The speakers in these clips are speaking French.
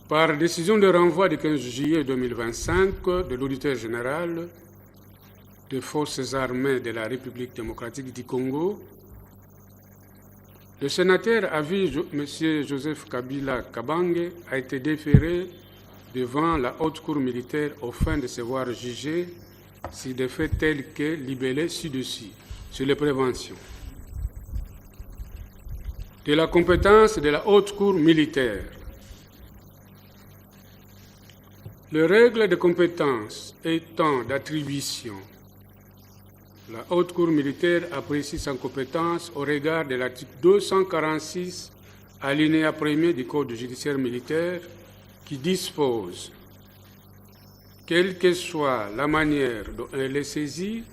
Par décision de renvoi du 15 juillet 2025 de l'auditeur général des forces armées de la République démocratique du Congo, le sénateur à vie M. Joseph Kabila Kabange a été déféré devant la haute cour militaire aux fins de se voir jugé sur des faits tels que libellés ci-dessus sur les préventions. De la compétence de la haute cour militaire. Les règles de compétence étant d'attribution, la haute cour militaire apprécie sa compétence au regard de l'article 246, alinéa 1er du Code judiciaire militaire, qui dispose, quelle que soit la manière dont elle est saisie,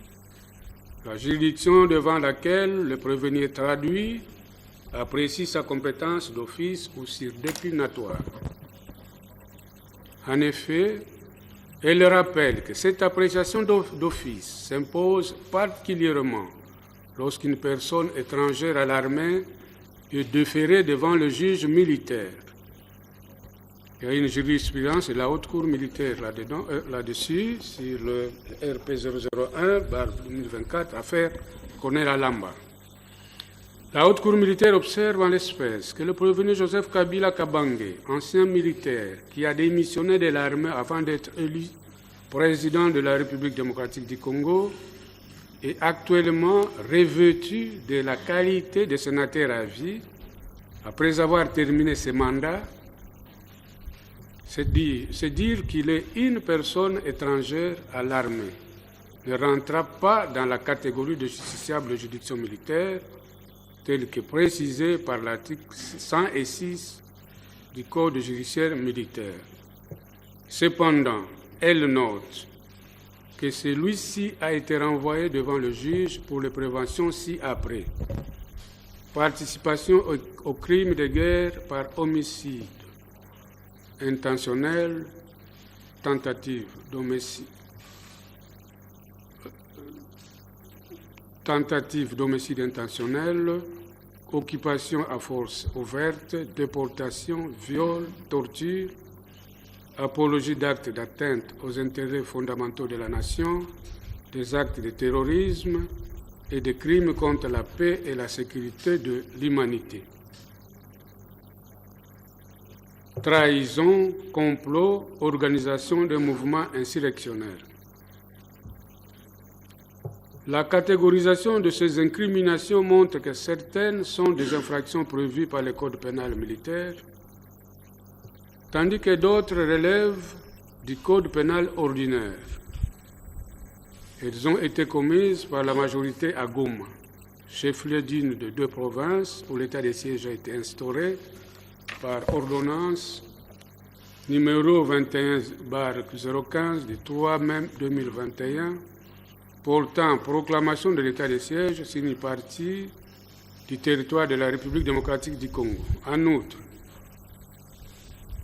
la juridiction devant laquelle le prévenu est traduit apprécie sa compétence d'office ou sur déclinatoire. En effet, elle rappelle que cette appréciation d'office s'impose particulièrement lorsqu'une personne étrangère à l'armée est déférée devant le juge militaire. Il y a une jurisprudence de la haute cour militaire là-dessus, sur le RP 001/2024, affaire Corneille Lamba. La haute cour militaire observe en l'espèce que le prévenu Joseph Kabila Kabange, ancien militaire qui a démissionné de l'armée avant d'être élu président de la République démocratique du Congo, est actuellement revêtu de la qualité de sénateur à vie après avoir terminé ses mandats. C'est dire qu'il est une personne étrangère à l'armée, ne rentrera pas dans la catégorie de justiciable de juridiction militaire, tel que précisé par l'article 106 du Code judiciaire militaire. Cependant, elle note que celui-ci a été renvoyé devant le juge pour les préventions ci-après. Participation au crime de guerre par homicide intentionnel, tentative d'homicide intentionnel, occupation à force ouverte, déportation, viol, torture, apologie d'actes d'atteinte aux intérêts fondamentaux de la nation, des actes de terrorisme et des crimes contre la paix et la sécurité de l'humanité. Trahison, complot, organisation de mouvements insurrectionnaires. La catégorisation de ces incriminations montre que certaines sont des infractions prévues par le Code pénal militaire, tandis que d'autres relèvent du Code pénal ordinaire. Elles ont été commises par la majorité à Goma, chef-lieu d'une de deux provinces où l'état de siège a été instauré par ordonnance numéro 21/015 du 3 mai 2021, portant proclamation de l'état de siège sur une partie du territoire de la République démocratique du Congo. En outre,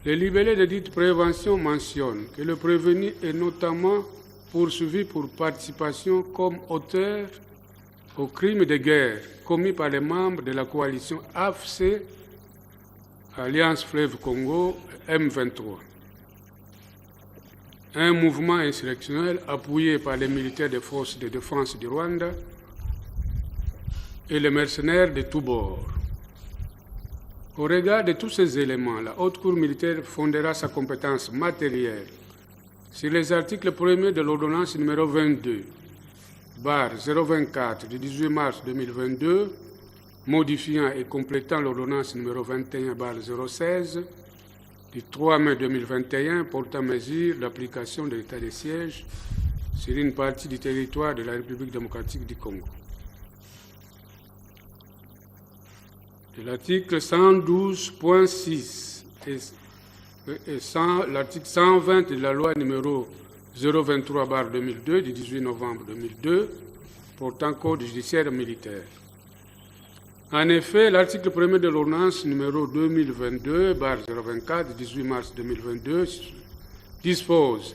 le libellé de dite prévention mentionne que le prévenu est notamment poursuivi pour participation comme auteur au crime de guerre commis par les membres de la coalition AFC, Alliance Fleuve Congo, M23. Un mouvement insurrectionnel appuyé par les militaires des forces de défense du Rwanda et les mercenaires de tous bords. Au regard de tous ces éléments, la haute cour militaire fondera sa compétence matérielle sur les articles 1er de l'ordonnance numéro 22/024 du 18 mars 2022, modifiant et complétant l'ordonnance numéro 21/016 du 3 mai 2021 portant mesure d'application de l'état de siège sur une partie du territoire de la République démocratique du Congo. De l'article 112.6 et l'article 120 de la loi numéro 023/2002 du 18 novembre 2002 portant Code judiciaire militaire. En effet, l'article 1er de l'ordonnance numéro 2022/024 du 18 mars 2022 dispose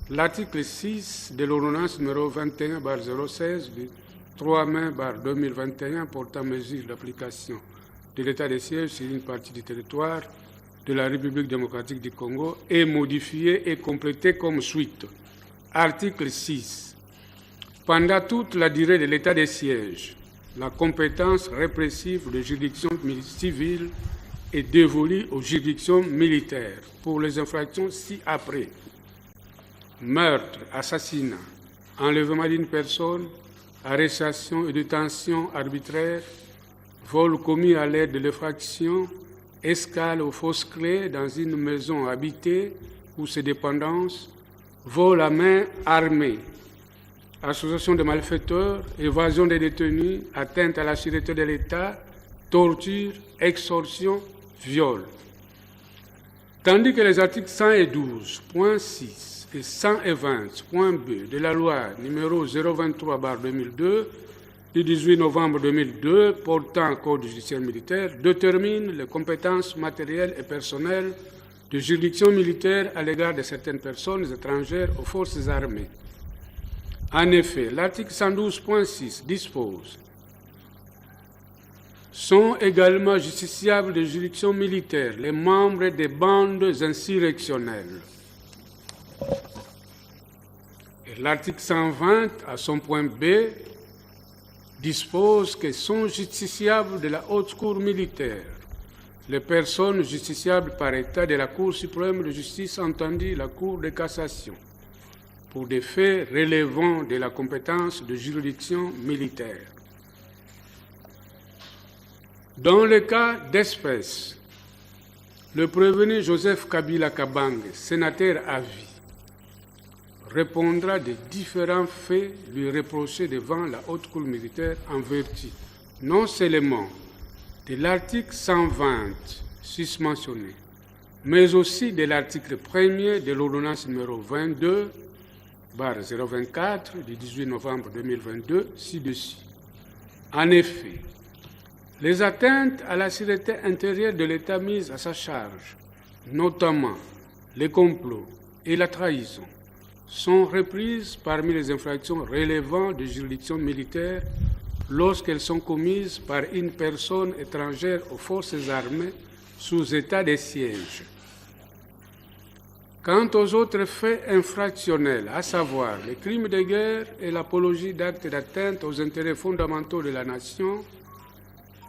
l'article 6 de l'ordonnance numéro 21/016 du 3 mai 2021 portant mesure d'application de l'état de siège sur une partie du territoire de la République démocratique du Congo est modifié et complété comme suite. Article 6. Pendant toute la durée de l'état de siège, la compétence répressive de juridiction civile est dévolue aux juridictions militaires pour les infractions ci-après: meurtre, assassinat, enlèvement d'une personne, arrestation et détention arbitraire, vol commis à l'aide de l'effraction, escale aux fausses clés dans une maison habitée ou ses dépendances, vol à main armée, association de malfaiteurs, évasion des détenus, atteinte à la sûreté de l'État, torture, extorsion, viol. Tandis que les articles 112.6 et 120.b de la loi numéro 023/2002 du 18 novembre 2002 portant Code judiciaire militaire déterminent les compétences matérielles et personnelles de juridiction militaire à l'égard de certaines personnes étrangères aux forces armées. En effet, l'article 112.6 dispose: sont également justiciables de juridiction militaire les membres des bandes insurrectionnelles. Et l'article 120, à son point B, dispose que sont justiciables de la haute cour militaire les personnes justiciables par état de la Cour suprême de justice, entendue la Cour de cassation, pour des faits relevant de la compétence de juridiction militaire. Dans le cas d'espèce, le prévenu Joseph Kabila Kabange, sénateur à vie, répondra des différents faits lui reprochés devant la haute cour militaire en vertu non seulement de l'article 120 susmentionné, mais aussi de l'article 1er de l'ordonnance numéro 22/024 du 18 novembre 2022 ci-dessus. En effet, les atteintes à la sûreté intérieure de l'État mises à sa charge, notamment les complots et la trahison, sont reprises parmi les infractions relevant de juridiction militaire lorsqu'elles sont commises par une personne étrangère aux forces armées sous état de siège. Quant aux autres faits infractionnels, à savoir les crimes de guerre et l'apologie d'actes d'atteinte aux intérêts fondamentaux de la nation,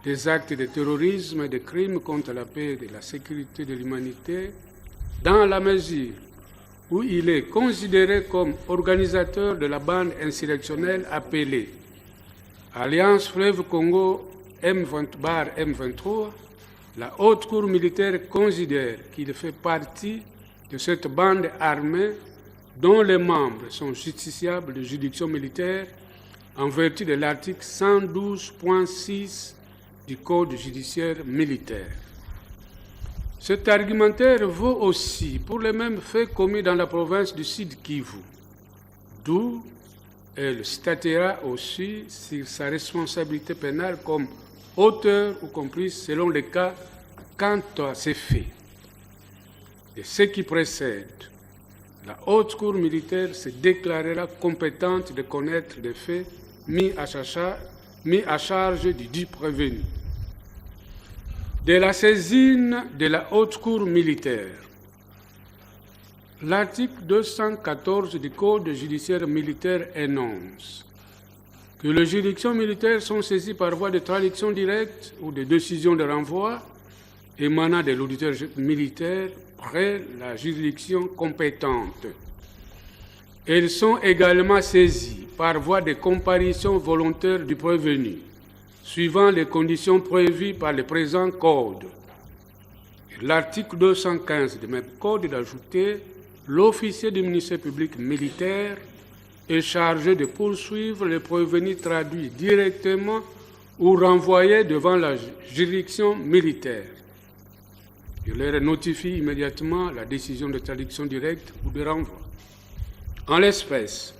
des actes de terrorisme et des crimes contre la paix et la sécurité de l'humanité, dans la mesure où il est considéré comme organisateur de la bande insurrectionnelle appelée Alliance Fleuve Congo M23, la haute cour militaire considère qu'il fait partie de cette bande armée dont les membres sont justiciables de juridiction militaire en vertu de l'article 112.6 du Code judiciaire militaire. Cet argumentaire vaut aussi pour les mêmes faits commis dans la province du Sud Kivu, d'où elle statuera aussi sur sa responsabilité pénale comme auteur ou complice selon les cas quant à ces faits. Et ce qui précède, la haute cour militaire se déclarera compétente de connaître des faits mis à charge du dit prévenu. De la saisine de la haute cour militaire. L'article 214 du Code judiciaire militaire énonce que les juridictions militaires sont saisies par voie de traduction directe ou de décision de renvoi émanant de l'auditeur militaire près la juridiction compétente. Elles sont également saisies par voie de comparution volontaire du prévenu, suivant les conditions prévues par le présent Code. L'article 215 du même Code d'ajouter l'officier du ministère public militaire est chargé de poursuivre les prévenus traduits directement ou renvoyés devant la juridiction militaire. Il leur notifie immédiatement la décision de traduction directe ou de renvoi. En l'espèce,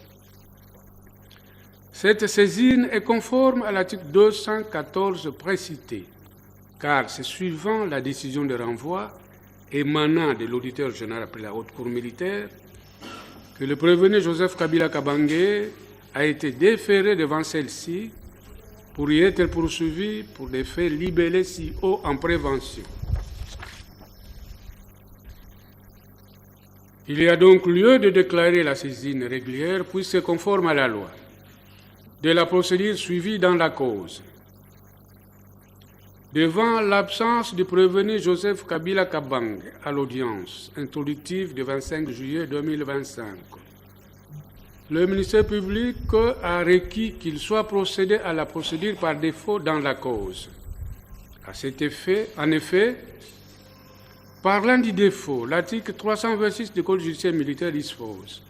cette saisine est conforme à l'article 214 précité, car c'est suivant la décision de renvoi émanant de l'auditeur général après la haute cour militaire que le prévenu Joseph Kabila Kabange a été déféré devant celle-ci pour y être poursuivi pour des faits libellés si haut en prévention. Il y a donc lieu de déclarer la saisine régulière puisque c'est conforme à la loi de la procédure suivie dans la cause. Devant l'absence du prévenu Joseph Kabila Kabange à l'audience introductive du 25 juillet 2025, le ministère public a requis qu'il soit procédé à la procédure par défaut dans la cause. À cet effet, en effet, parlant du défaut, l'article 326 du Code judiciaire militaire dispose: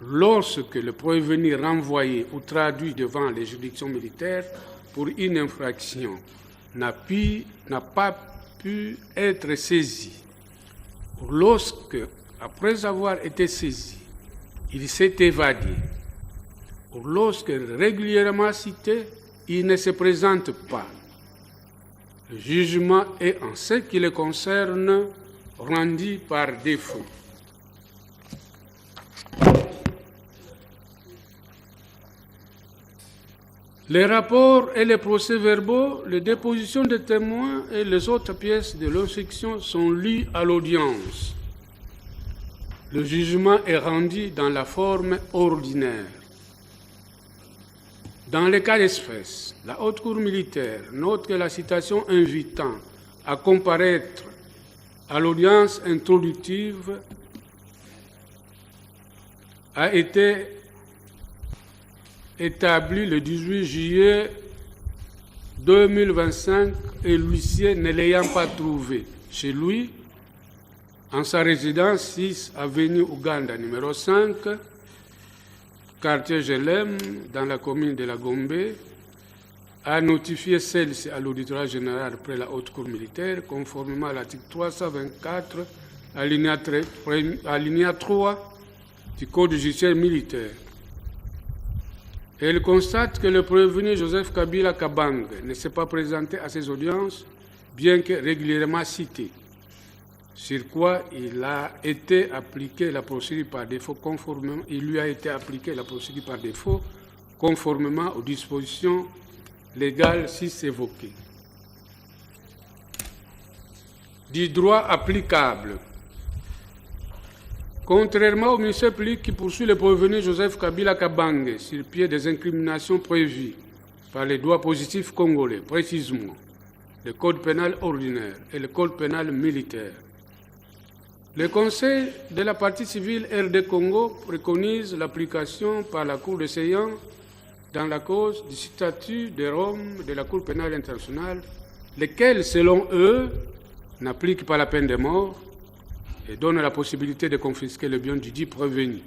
lorsque le prévenu renvoyé ou traduit devant les juridictions militaires pour une infraction n'a pas pu être saisi, ou lorsque, après avoir été saisi, il s'est évadé, ou lorsque régulièrement cité, il ne se présente pas, le jugement est, en ce qui le concerne, rendu par défaut. Les rapports et les procès-verbaux, les dépositions de témoins et les autres pièces de l'instruction sont lues à l'audience. Le jugement est rendu dans la forme ordinaire. Dans les cas d'espèce, la Haute Cour militaire note que la citation invitant à comparaître à l'audience introductive a été établie le 18 juillet 2025 et l'huissier ne l'ayant pas trouvé chez lui, en sa résidence 6 avenue Ouganda numéro 5, quartier Gelem, dans la commune de la Gombe, a notifié celle-ci à l'auditoire général près la Haute Cour militaire, conformément à l'article 324, alinéa 3 du Code judiciaire militaire. Elle constate que le prévenu Joseph Kabila Kabange ne s'est pas présenté à ces audiences, bien que régulièrement cité, sur quoi il lui a été appliqué la procédure par défaut conformément aux dispositions légales cis évoquées. Du droit applicable. Contrairement au ministère public qui poursuit le prévenu Joseph Kabila Kabange sur pied des incriminations prévues par les droits positifs congolais, précisément le Code pénal ordinaire et le Code pénal militaire, le Conseil de la partie civile RD Congo préconise l'application par la Cour de Séance dans la cause du statut de Rome de la Cour pénale internationale, lesquels, selon eux, n'appliquent pas la peine de mort et donnent la possibilité de confisquer le bien du dit prévenu.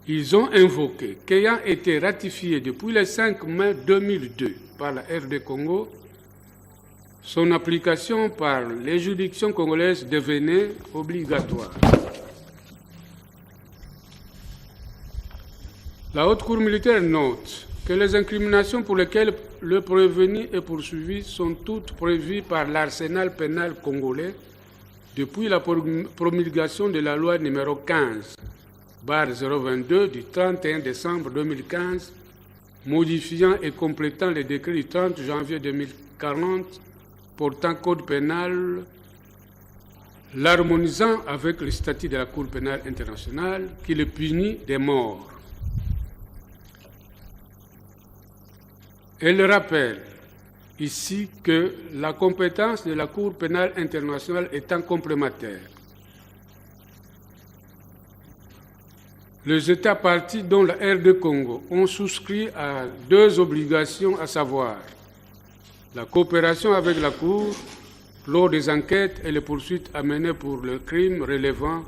Ils ont invoqué qu'ayant été ratifié depuis le 5 mai 2002 par la RD Congo, son application par les juridictions congolaises devenait obligatoire. La Haute Cour militaire note que les incriminations pour lesquelles le prévenu est poursuivi sont toutes prévues par l'arsenal pénal congolais depuis la promulgation de la loi numéro 15/022 du 31 décembre 2015, modifiant et complétant le décret du 30 janvier 2040 portant code pénal, l'harmonisant avec le statut de la Cour pénale internationale qui le punit de mort. Elle rappelle ici que la compétence de la Cour pénale internationale étant complémentaire, les États partis dont la RD Congo ont souscrit à deux obligations, à savoir la coopération avec la Cour lors des enquêtes et les poursuites à mener pour le crime relevant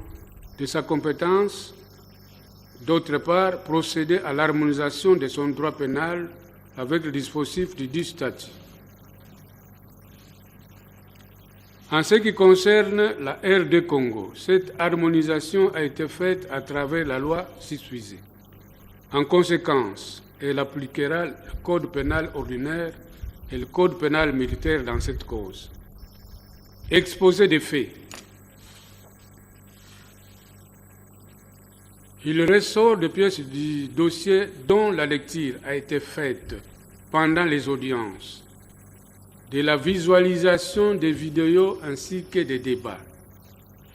de sa compétence, d'autre part, procéder à l'harmonisation de son droit pénal avec le dispositif du dit statut. En ce qui concerne la RD Congo, cette harmonisation a été faite à travers la loi susvisée. En conséquence, elle appliquera le Code pénal ordinaire et le Code pénal militaire dans cette cause. Exposé des faits. Il ressort de pièces du dossier dont la lecture a été faite pendant les audiences, de la visualisation des vidéos ainsi que des débats,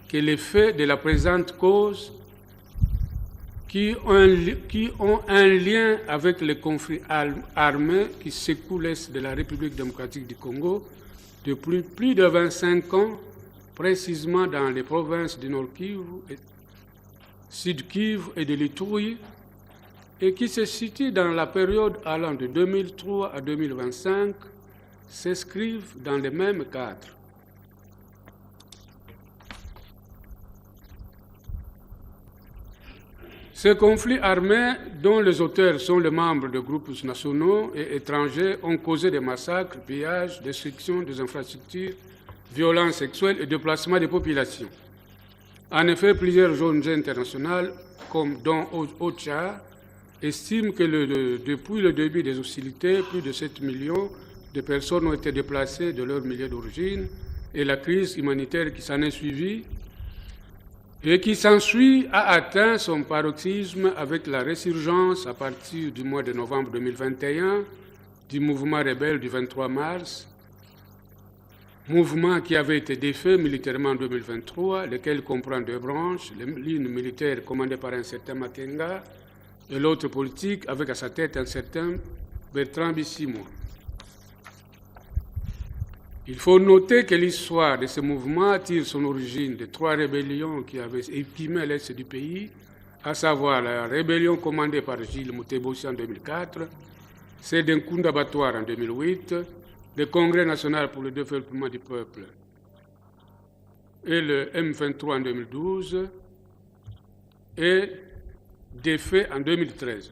que les faits de la présente cause qui ont un lien avec les conflits armés qui secouent l'Est de la République démocratique du Congo depuis plus de 25 ans, précisément dans les provinces du Nord Kivu, Sud Kivu et de l'Ituri, et qui se situent dans la période allant de 2003 à 2025, s'inscrivent dans le même cadre. Ces conflits armés, dont les auteurs sont les membres de groupes nationaux et étrangers, ont causé des massacres, pillages, destruction des infrastructures, violences sexuelles et déplacements des populations. En effet, plusieurs ONG internationales, comme dont OCHA, estiment que depuis le début des hostilités, plus de 7 millions de personnes ont été déplacées de leur milieu d'origine et la crise humanitaire qui s'en est suivie et qui s'ensuit a atteint son paroxysme avec la résurgence à partir du mois de novembre 2021 du mouvement rebelle du 23 mars, mouvement qui avait été défait militairement en 2023, lequel comprend deux branches, l'une militaire commandée par un certain Makenga et l'autre politique avec à sa tête un certain Bertrand Bisimwa. Il faut noter que l'histoire de ce mouvement tire son origine de trois rébellions qui avaient épimé l'Est du pays, à savoir la rébellion commandée par Gilles Moutebossi en 2004, celle d'Nkunda Batouar en 2008, le Congrès national pour le développement du peuple et le M23 en 2012 et des faits en 2013.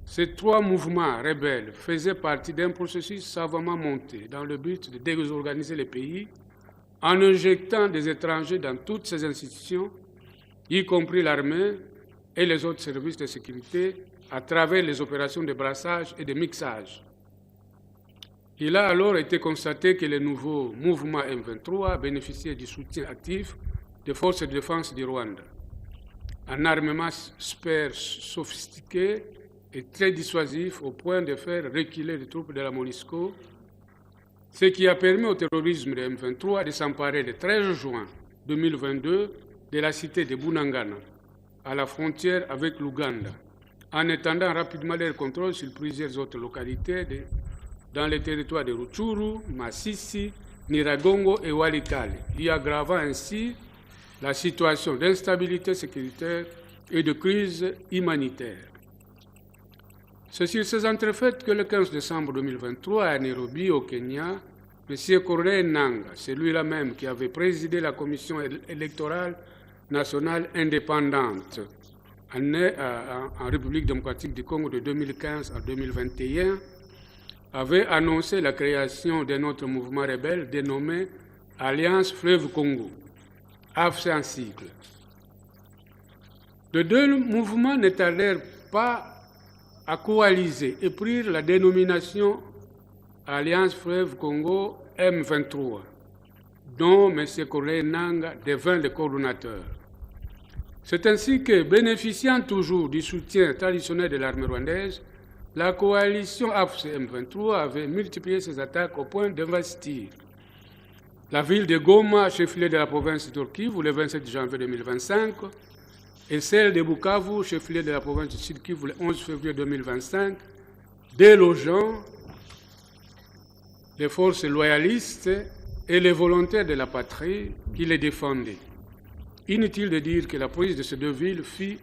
Ces trois mouvements rebelles faisaient partie d'un processus savamment monté dans le but de désorganiser le pays en injectant des étrangers dans toutes ces institutions, y compris l'armée et les autres services de sécurité, à travers les opérations de brassage et de mixage. Il a alors été constaté que le nouveau mouvement M23 bénéficiait du soutien actif des forces de défense du Rwanda. Un armement super sophistiqué et très dissuasif au point de faire reculer les troupes de la MONUSCO, ce qui a permis au terrorisme de M23 de s'emparer le 13 juin 2022 de la cité de Bunagana, à la frontière avec l'Ouganda, en étendant rapidement leur contrôle sur plusieurs autres localités dans les territoires de Rutshuru, Masisi, Nyiragongo et Walikale, y aggravant ainsi la situation d'instabilité sécuritaire et de crise humanitaire. C'est sur ces entrefaites que le 15 décembre 2023, à Nairobi, au Kenya, M. Corneille Nangaa, celui-là même qui avait présidé la Commission électorale nationale indépendante en République démocratique du Congo de 2015 à 2021, avait annoncé la création d'un autre mouvement rebelle dénommé Alliance Fleuve Congo, AFC en sigle. Les deux mouvements ne tardèrent pas à coaliser et prirent la dénomination Alliance Fleuve Congo M23, dont M. Corneille Nangaa devint le coordonnateur. C'est ainsi que, bénéficiant toujours du soutien traditionnel de l'armée rwandaise, la coalition AFC M23 avait multiplié ses attaques au point d'investir la ville de Goma, chef-lieu de la province de Kivu, le 27 janvier 2025, et celle de Bukavu, chef-lieu de la province de Sud Kivu, le 11 février 2025, délogeant les forces loyalistes et les volontaires de la patrie qui les défendaient. Inutile de dire que la prise de ces deux villes fit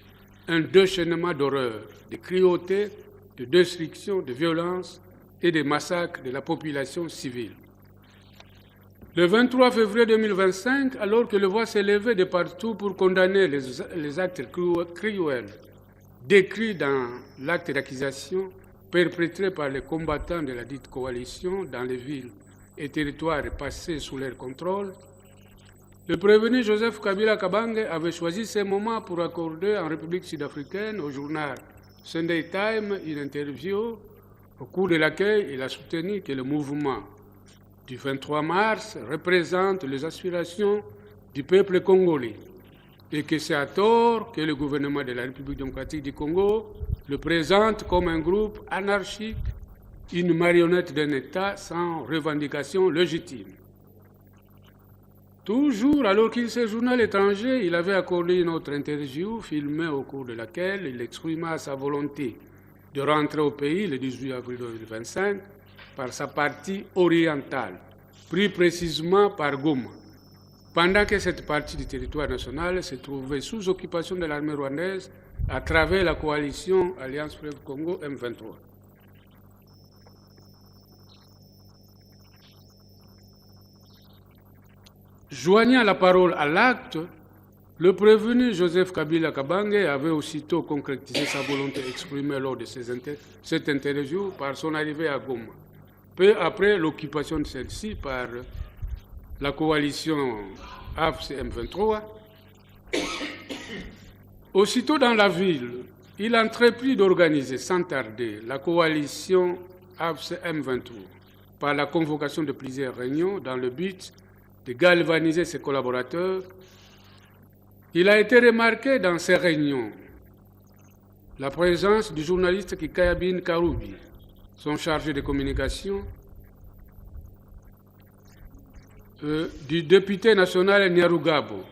un déchaînement d'horreur, de cruauté, de destruction, de violence et de massacres de la population civile. Le 23 février 2025, alors que le voix s'élevait de partout pour condamner les actes cruels décrits dans l'acte d'accusation perpétré par les combattants de la dite coalition dans les villes et territoires passés sous leur contrôle, le prévenu Joseph Kabila Kabange avait choisi ce moment pour accorder en République sud-africaine au journal Sunday Times une interview au cours de laquelle il a soutenu que le mouvement du 23 mars représente les aspirations du peuple congolais et que c'est à tort que le gouvernement de la République démocratique du Congo le présente comme un groupe anarchique, une marionnette d'un État sans revendication légitime. Toujours alors qu'il séjournait à l'étranger, il avait accordé une autre interview filmée au cours de laquelle il exprima sa volonté de rentrer au pays le 18 avril 2025 par sa partie orientale, plus précisément par Goma, pendant que cette partie du territoire national se trouvait sous occupation de l'armée rwandaise à travers la coalition Alliance Fleuve Congo M23. Joignant la parole à l'acte, le prévenu Joseph Kabila Kabange avait aussitôt concrétisé sa volonté exprimée lors de cette interview par son arrivée à Goma, peu après l'occupation de celle-ci par la coalition AFC-M23. Aussitôt dans la ville, il entreprit d'organiser sans tarder la coalition AFC-M23 par la convocation de plusieurs réunions dans le but de galvaniser ses collaborateurs. Il a été remarqué dans ces réunions la présence du journaliste Kikayabin Karoubi, son chargé de communication, du député national Nyarugabo,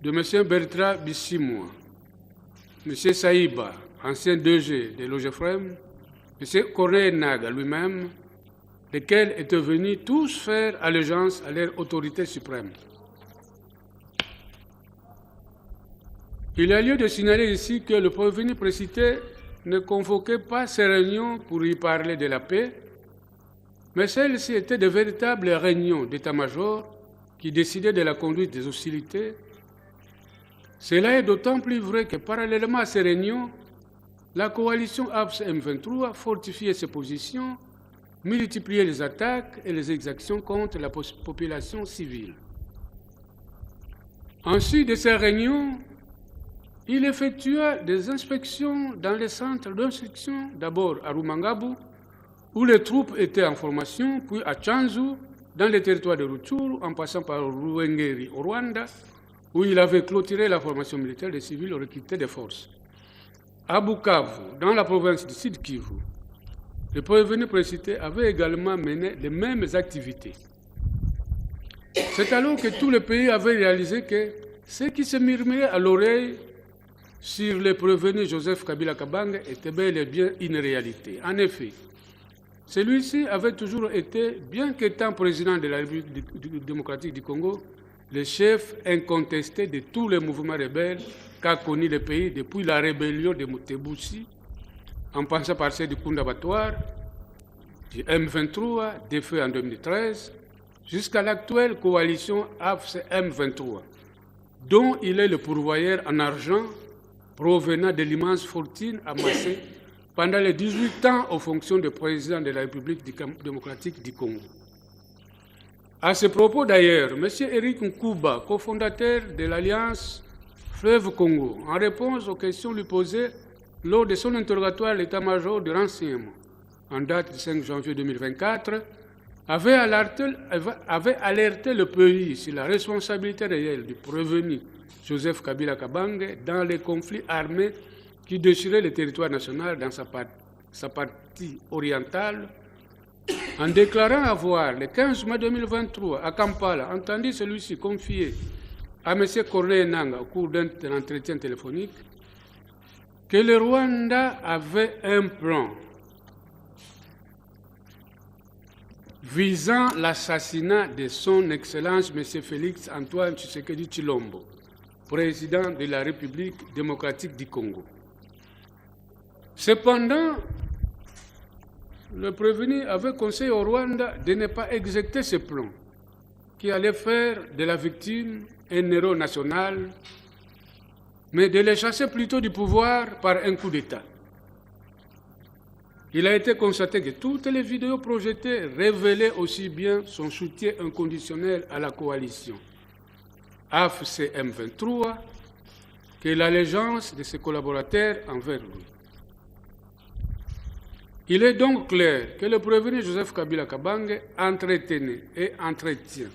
de M. Bertrand Bissimoa, M. Saïba, ancien DG de l'OGFREM, M. Corneille Naga lui-même, lesquels étaient venus tous faire allégeance à leur autorité suprême. Il a lieu de signaler ici que le prévenu précité ne convoquait pas ces réunions pour y parler de la paix, mais celles-ci étaient de véritables réunions d'état-major qui décidaient de la conduite des hostilités. Cela est d'autant plus vrai que parallèlement à ces réunions, la coalition AFC-M23 fortifiait ses positions, multipliait les attaques et les exactions contre la population civile. Ensuite de ces réunions, il effectua des inspections dans les centres d'instruction, d'abord à Rumangabo, où les troupes étaient en formation, puis à Tchanzu, dans les territoires de Rutshuru, en passant par Ruwengeri au Rwanda, où il avait clôturé la formation militaire des civils recrutés des forces. À Bukavu, dans la province du Sud Kivu, le prévenu précité avait également mené les mêmes activités. C'est alors que tout le pays avait réalisé que ce qui se murmurait à l'oreille sur le prévenu Joseph Kabila Kabange était bel et bien une réalité. En effet, celui-ci avait toujours été, bien qu'étant président de la République démocratique du Congo, le chef incontesté de tous les mouvements rebelles qu'a connu le pays depuis la rébellion de Moutebouchi, en passant par celle du Kundabatoire, du M23, défait en 2013, jusqu'à l'actuelle coalition AFC-M23, dont il est le pourvoyeur en argent provenant de l'immense fortune amassée pendant les 18 ans aux fonctions de président de la République démocratique du Congo. À ce propos d'ailleurs, M. Eric Nkuba, cofondateur de l'Alliance Fleuve Congo, en réponse aux questions lui posées lors de son interrogatoire à l'état-major de renseignement, en date du 5 janvier 2024, avait alerté le pays sur la responsabilité réelle du prévenu Joseph Kabila Kabange dans les conflits armés qui déchiraient le territoire national dans sa partie orientale, en déclarant avoir, le 15 mai 2023, à Kampala, entendu celui-ci confier à M. Corneille Nanga au cours d'un entretien téléphonique que le Rwanda avait un plan visant l'assassinat de son Excellence M. Félix Antoine Tshisekedi Tshilombo, président de la République démocratique du Congo. Cependant, le prévenu avait conseillé au Rwanda de ne pas exécuter ce plan, qui allait faire de la victime un héros national, mais de le chasser plutôt du pouvoir par un coup d'État. Il a été constaté que toutes les vidéos projetées révélaient aussi bien son soutien inconditionnel à la coalition AFC-M23 que l'allégeance de ses collaborateurs envers lui. Il est donc clair que le prévenu Joseph Kabila Kabange entretenait et entretient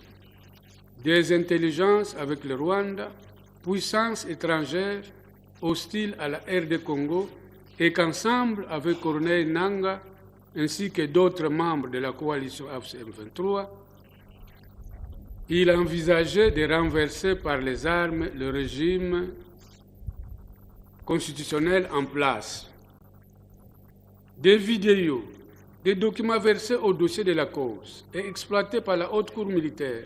des intelligences avec le Rwanda, puissance étrangère hostile à la RD Congo, et qu'ensemble avec Corneille Nanga ainsi que d'autres membres de la coalition AFC-M23, Il envisageait de renverser par les armes le régime constitutionnel en place. Des vidéos, des documents versés au dossier de la cause et exploités par la Haute Cour militaire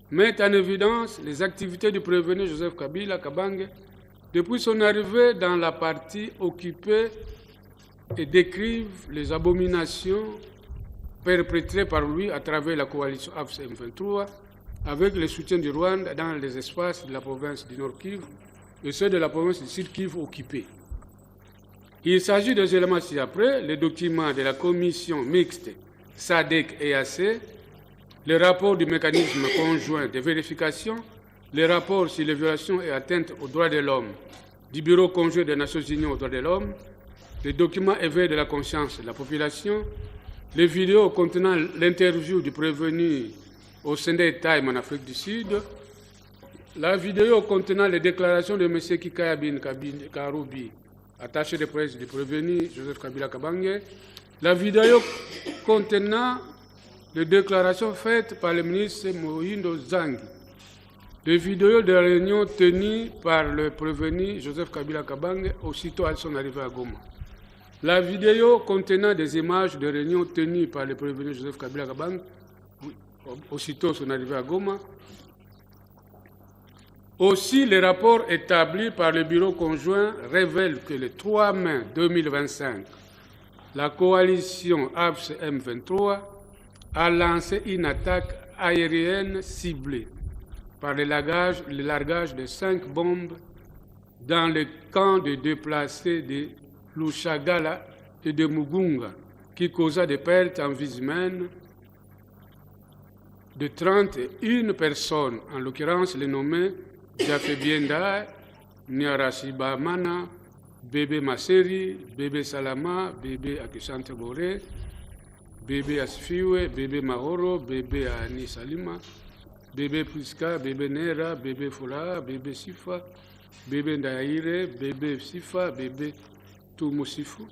mettent en évidence les activités du prévenu Joseph Kabila Kabange depuis son arrivée dans la partie occupée et décrivent les abominations perpétrées par lui à travers la coalition AFC M23 avec le soutien du Rwanda dans les espaces de la province du Nord Kivu et ceux de la province du Sud Kivu occupés. Il s'agit des éléments ci-après, les documents de la commission mixte SADC et AC, le rapport du mécanisme conjoint de vérification, les rapports sur les violations et atteintes aux droits de l'homme du Bureau conjoint des Nations Unies aux droits de l'homme, les documents éveillés de la conscience de la population, les vidéos contenant l'interview du prévenu au Sunday Time en Afrique du Sud, la vidéo contenant les déclarations de M. Kikaya Bin Karoubi, attaché de presse du prévenu Joseph Kabila Kabange, la vidéo contenant les déclarations faites par le ministre Mohindo Zangi, les vidéos de réunions tenues par le prévenu Joseph Kabila Kabange aussitôt à son arrivée à Goma. La vidéo contenant des images de réunions tenues par le prévenu Joseph Kabila Kabange aussitôt à son arrivée à Goma. Aussi, les rapports établis par le bureau conjoint révèlent que le 3 mai 2025, la coalition AFC M23 a lancé une attaque aérienne ciblée par le largage de 5 bombes dans le camp de déplacés de Lushagala et de Mugunga, qui causa des pertes en vie humaine de 31 personnes, en l'occurrence les nommés Jafé Bienda, Nyarashiba Mana, Bébé Masseri, Bébé Salama, Bébé Akishante Boré, Bébé Asfiwe, Bébé Mahoro, Bébé Ani Salima, Bébé Priska, Bébé Nera, Bébé Fola, Bébé Sifa, Bébé Ndaire, Bébé Sifa, Bébé Toumoussifou.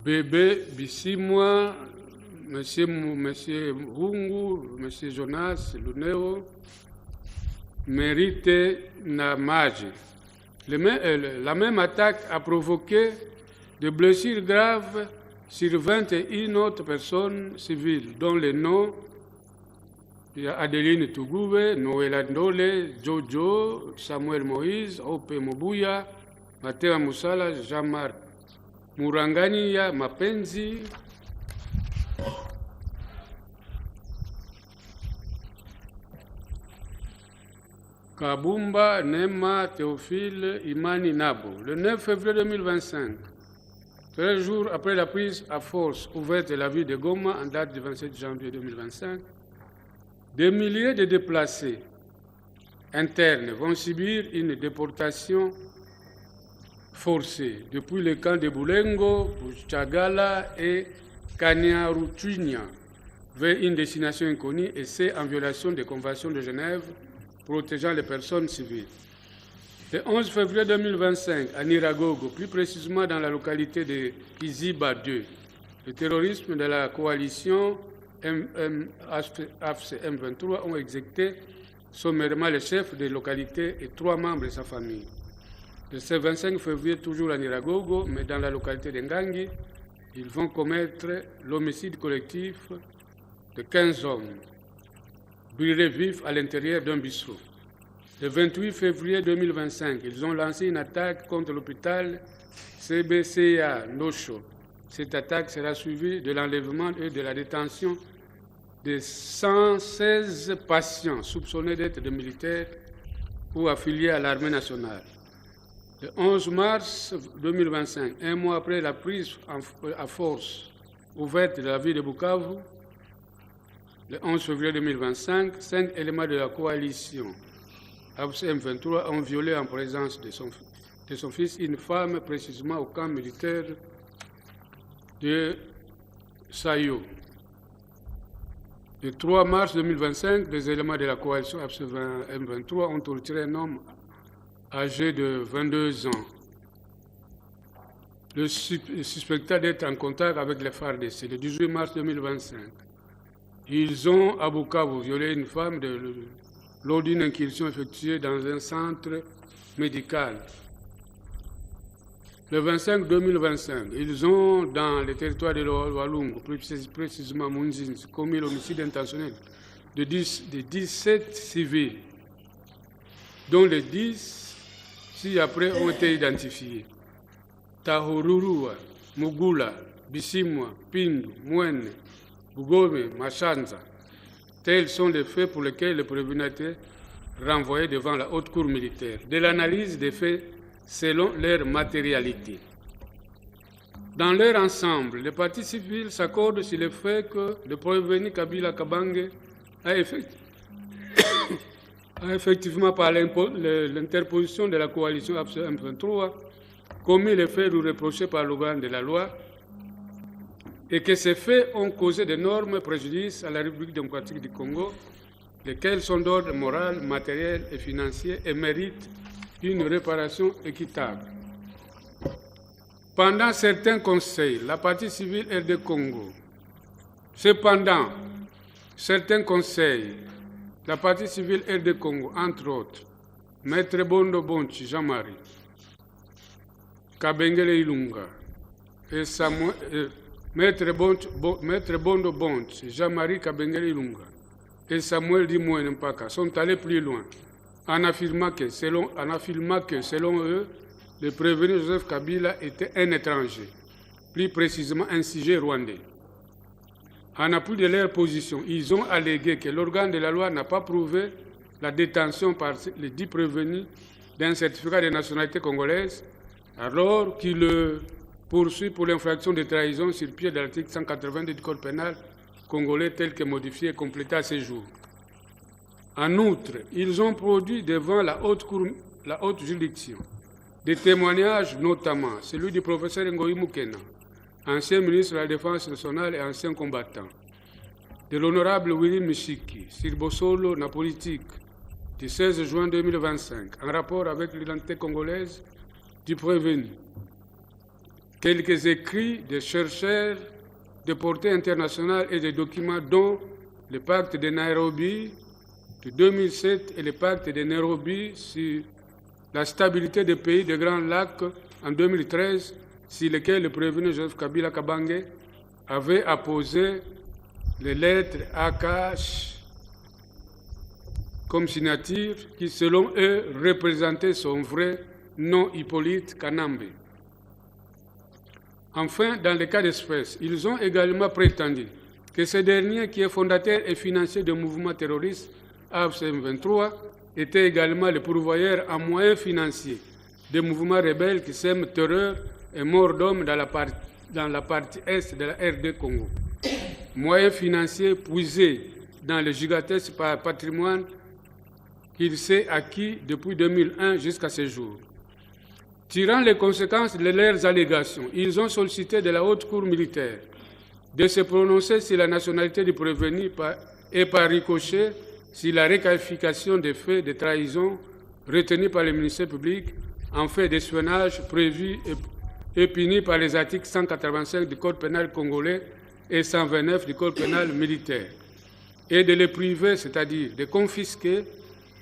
Bébé Bissimwa, Monsieur Rungu, Monsieur Jonas Luneo, Mérite Namaji. La même attaque a provoqué des blessures graves sur 21 autres personnes civiles, dont les noms Adeline Tougoube, Noël Ndole, Jojo, Samuel Moïse, Ope Mobuya, Mateo Musala, Jean-Marc Murangania Mapenzi, Kabumba, Nema, Théophile, Imani Nabo. Le 9 février 2025, 13 jours après la prise à force ouverte de la ville de Goma en date du 27 janvier 2025, des milliers de déplacés internes vont subir une déportation forcée depuis les camps de Bulengo, Buchagala et Kanyarutunya vers une destination inconnue et c'est en violation des conventions de Genève protégeant les personnes civiles. Le 11 février 2025, à Niragogo, plus précisément dans la localité de Kiziba 2, le terrorisme de la coalition AFC M23 ont exécuté sommairement le chef de localité et 3 membres de sa famille. Le 25 février, toujours à Niragogo, mais dans la localité de Ngangi, ils vont commettre l'homicide collectif de 15 hommes, brûlés vifs à l'intérieur d'un bistrot. Le 28 février 2025, ils ont lancé une attaque contre l'hôpital CBCA Nosho. Cette attaque sera suivie de l'enlèvement et de la détention de 116 patients soupçonnés d'être des militaires ou affiliés à l'armée nationale. Le 11 mars 2025, un mois après la prise à force ouverte de la ville de Bukavu, le 11 février 2025, 5 éléments de la coalition AFC M23 ont violé en présence de son fils une femme, précisément au camp militaire de Sayo. Le 3 mars 2025, des éléments de la coalition AFC M23 ont torturé un homme âgé de 22 ans. le suspecta d'être en contact avec les FARDC le 18 mars 2025. Ils ont, à Bukavu, violé une femme lors d'une incursion effectuée dans un centre médical. Le 25 2025, ils ont, dans le territoire de Walungu, plus précisément Munzinzi, commis l'homicide intentionnel de 17 civils, dont les 10 ci-après ont été identifiés. Tahururua, Mugula, Bisimwa, Pindu, Mwene, Bugome, Machanza. Tels sont les faits pour lesquels le prévenu a été renvoyé devant la haute cour militaire. De l'analyse des faits selon leur matérialité. Dans leur ensemble, les parties civiles s'accordent sur le fait que le prévenu Kabila Kabange a effectivement, par l'interposition de la coalition M23, commis les faits reprochés par l'organe de la loi et que ces faits ont causé d'énormes préjudices à la République démocratique du Congo, lesquels sont d'ordre moral, matériel et financier et méritent une réparation équitable. Pendant certains conseils, la partie civile RD Congo. Cependant, certains conseils, la partie civile RD Congo, entre autres, Maître Bondo Bonchi Jean-Marie, Kabengele Ilunga, et Maître Bondo Bonchi Jean-Marie Kabengele Ilunga et Samuel Dimoué Mpaka sont allés plus loin en affirmant que, selon eux, le prévenu Joseph Kabila était un étranger, plus précisément un sujet rwandais. En appui de leur position, ils ont allégué que l'organe de la loi n'a pas prouvé la détention par les 10 prévenus d'un certificat de nationalité congolaise, alors qu'il le poursuit pour l'infraction de trahison sur pied de l'article 182 du Code pénal congolais tel que modifié et complété à ce jour. En outre, ils ont produit devant la haute juridiction des témoignages, notamment celui du professeur Ngoï Moukena, ancien ministre de la Défense nationale et ancien combattant, de l'honorable Willy Mishiki, Sirbosolo, na politique, du 16 juin 2025, en rapport avec l'identité congolaise du prévenu. Quelques écrits des chercheurs de portée internationale et des documents dont le pacte de Nairobi de 2007 et le pacte de Nairobi sur la stabilité des pays des Grands Lacs en 2013, sur lesquels le prévenu Joseph Kabila Kabange avait apposé les lettres AKH comme signature qui, selon eux, représentaient son vrai nom Hippolyte Kanambe. Enfin, dans le cas d'espèce, ils ont également prétendu que ce dernier, qui est fondateur et financier du mouvement terroriste AFC-M23, était également le pourvoyeur en moyens financiers des mouvements rebelles qui sèment terreur et mort d'hommes dans la partie est de la RD Congo. Moyens financiers puisés dans le gigantesque patrimoine qu'il s'est acquis depuis 2001 jusqu'à ce jour. Tirant les conséquences de leurs allégations, ils ont sollicité de la haute cour militaire de se prononcer sur la nationalité du prévenu et par ricochet sur la réqualification des faits de trahison retenus par le ministère public en fait d'espionnage prévu et puni par les articles 185 du Code pénal congolais et 129 du Code pénal militaire, et de les priver, c'est-à-dire de confisquer,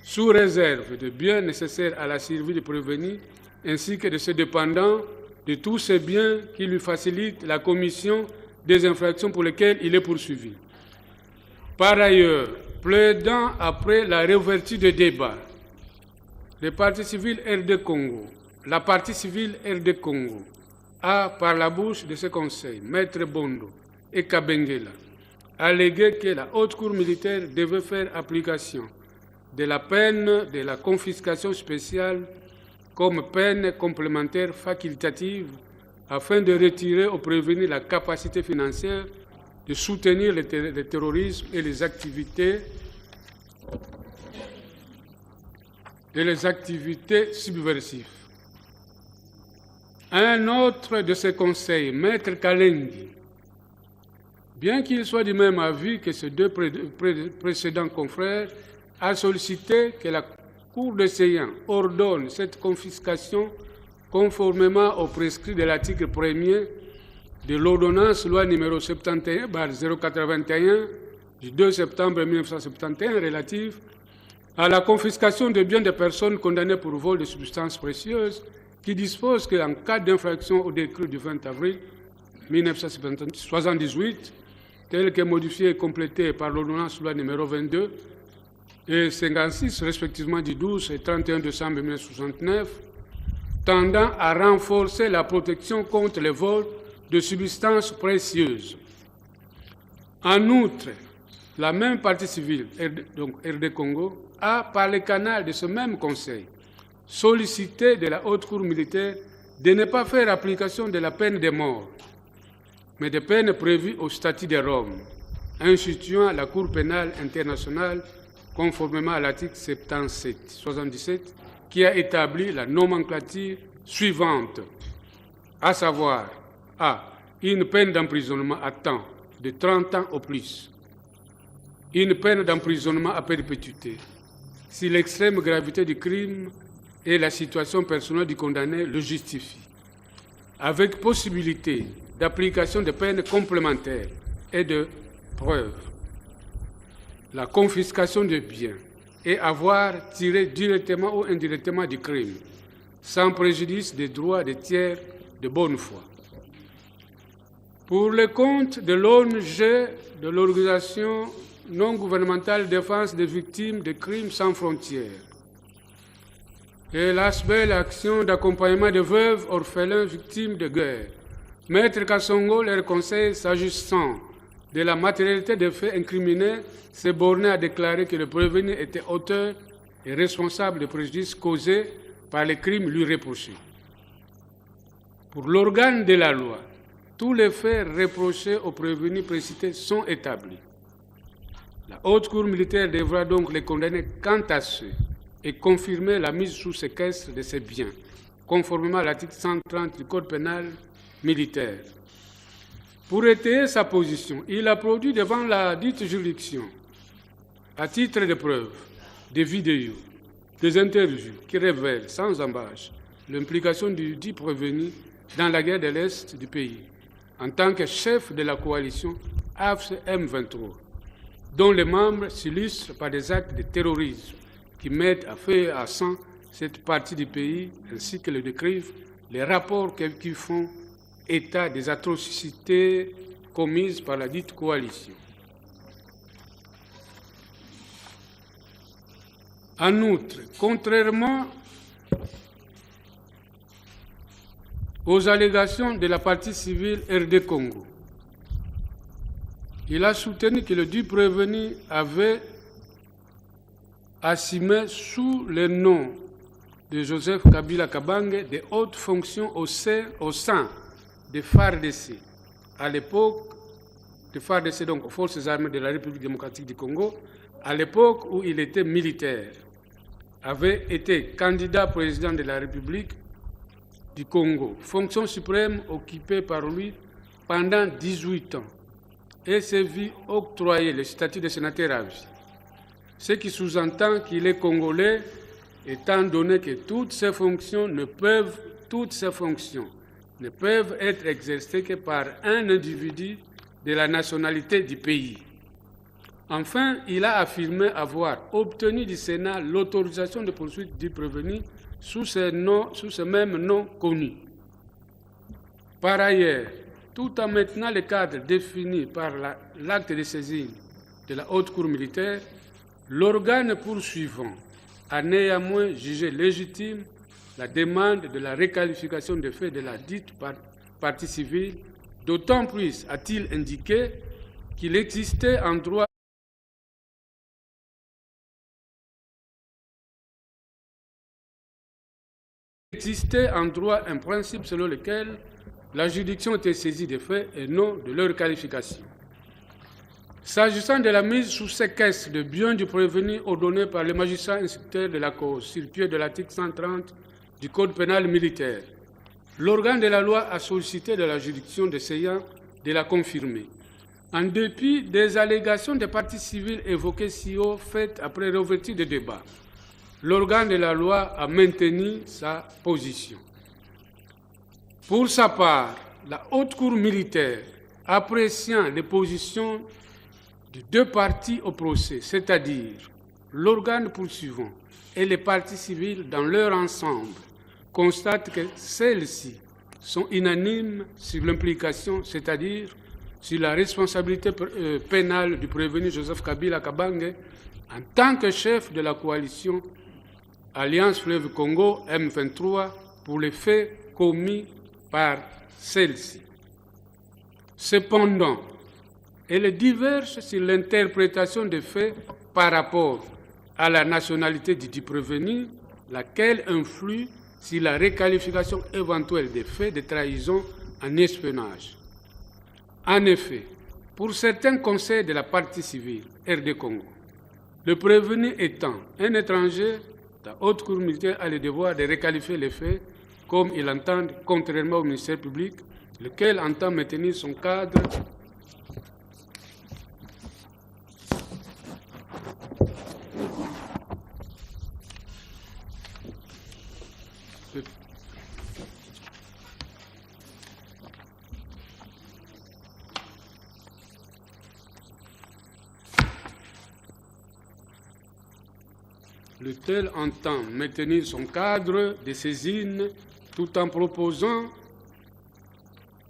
sous réserve de biens nécessaires à la survie du prévenu, ainsi que de ses dépendants, de tous ces biens qui lui facilitent la commission des infractions pour lesquelles il est poursuivi. Par ailleurs, plaidant après la réouverture des débats, la partie civile RD Congo a, par la bouche de ce conseil, Maître Bondo et Kabengela, allégué que la haute cour militaire devait faire application de la peine de la confiscation spéciale comme peine complémentaire facultative afin de retirer au prévenu la capacité financière de soutenir le terrorisme et les activités subversives. Un autre de ces conseils, Maître Kalengi, bien qu'il soit du même avis que ces deux précédents confrères, a sollicité que la Cour de Séan ordonne cette confiscation conformément aux prescrits de l'article 1er de l'ordonnance loi numéro 71/081 du 2 septembre 1971 relative à la confiscation de biens des personnes condamnées pour vol de substances précieuses, qui dispose qu'en cas d'infraction au décret du 20 avril 1978, tel que modifié et complété par l'ordonnance loi numéro 22 et 56, respectivement du 12 et 31 décembre 1969, tendant à renforcer la protection contre les vols de substances précieuses. En outre, la même partie civile, donc RD Congo, a, par le canal de ce même Conseil, sollicité de la Haute Cour militaire de ne pas faire application de la peine de mort, mais des peines prévues au statut de Rome, instituant la Cour pénale internationale conformément à l'article 77 qui a établi la nomenclature suivante, à savoir A. Une peine d'emprisonnement à temps de 30 ans au plus, une peine d'emprisonnement à perpétuité, si l'extrême gravité du crime et la situation personnelle du condamné le justifient, avec possibilité d'application de peines complémentaires et de preuves, la confiscation de biens et avoir tiré directement ou indirectement du crime, sans préjudice des droits des tiers de bonne foi. Pour le compte de l'ONG, de l'Organisation non gouvernementale de défense des victimes de crimes sans frontières, et l'ASBEL, l'action d'accompagnement de veuves, orphelins, victimes de guerre, Maître Kassongo leur conseil s'agissant de la matérialité des faits incriminés s'est borné à déclarer que le prévenu était auteur et responsable des préjudices causés par les crimes lui reprochés. Pour l'organe de la loi, tous les faits reprochés aux prévenus précités sont établis. La Haute Cour militaire devra donc les condamner quant à ceux et confirmer la mise sous séquestre de ces biens, conformément à l'article 130 du Code pénal militaire. Pour étayer sa position, il a produit devant la dite juridiction, à titre de preuve, des vidéos, des interviews qui révèlent sans embâche l'implication du dit prévenu dans la guerre de l'Est du pays, en tant que chef de la coalition AFC-M23, dont les membres s'illustrent par des actes de terrorisme qui mettent à feu et à sang cette partie du pays, ainsi que le décrivent les rapports qui font état des atrocités commises par la dite coalition. En outre, contrairement aux allégations de la partie civile RD Congo, il a soutenu que le dit prévenu avait assumé sous le nom de Joseph Kabila Kabange de hautes fonctions au sein des FARDC, à l'époque, des FARDC, donc aux Forces armées de la République démocratique du Congo, à l'époque où il était militaire, avait été candidat président de la République du Congo, fonction suprême occupée par lui pendant 18 ans, et s'est vu octroyer le statut de sénateur à vie, ce qui sous-entend qu'il est congolais, étant donné que toutes ces fonctions ne peuvent être exercées que par un individu de la nationalité du pays. Enfin, il a affirmé avoir obtenu du Sénat l'autorisation de poursuite du prévenu sous ce même nom connu. Par ailleurs, tout en maintenant le cadre défini par l'acte de saisine de la Haute Cour militaire, l'organe poursuivant a néanmoins jugé légitime la demande de la requalification des faits de la dite partie civile, d'autant plus a-t-il indiqué qu'il existait en droit un principe selon lequel la juridiction était saisie des faits et non de leur qualification. S'agissant de la mise sous séquestre de biens du prévenu ordonnée par le magistrat instructeur de la cause sur pied de l'article 130 du Code pénal militaire, l'organe de la loi a sollicité de la juridiction d'essayant de la confirmer. En dépit des allégations des parties civiles évoquées si haut faites après réouverture des débats, l'organe de la loi a maintenu sa position. Pour sa part, la Haute Cour militaire, appréciant les positions de deux parties au procès, c'est-à-dire l'organe poursuivant et les parties civiles dans leur ensemble, constate que celles-ci sont unanimes sur l'implication, c'est-à-dire sur la responsabilité pénale du prévenu Joseph Kabila Kabange en tant que chef de la coalition Alliance Fleuve Congo M23 pour les faits commis par celle-ci. Cependant, elle diverge sur l'interprétation des faits par rapport à la nationalité du prévenu, laquelle influe sur la requalification éventuelle des faits de trahison en espionnage. En effet, pour certains conseils de la partie civile RD Congo, le prévenu étant un étranger, la Haute Cour militaire a le devoir de requalifier les faits comme il entend, contrairement au ministère public, lequel entend maintenir son cadre lequel entend maintenir son cadre de saisine tout en proposant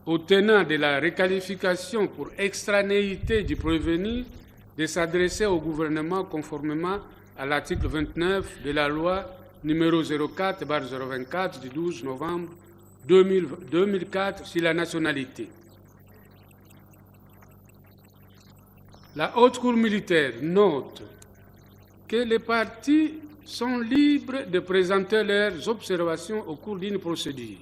aux tenants de la requalification pour extranéité du prévenu de s'adresser au gouvernement conformément à l'article 29 de la loi numéro 04/024 du 12 novembre 2004 sur la nationalité. La Haute Cour militaire note que les parties sont libres de présenter leurs observations au cours d'une procédure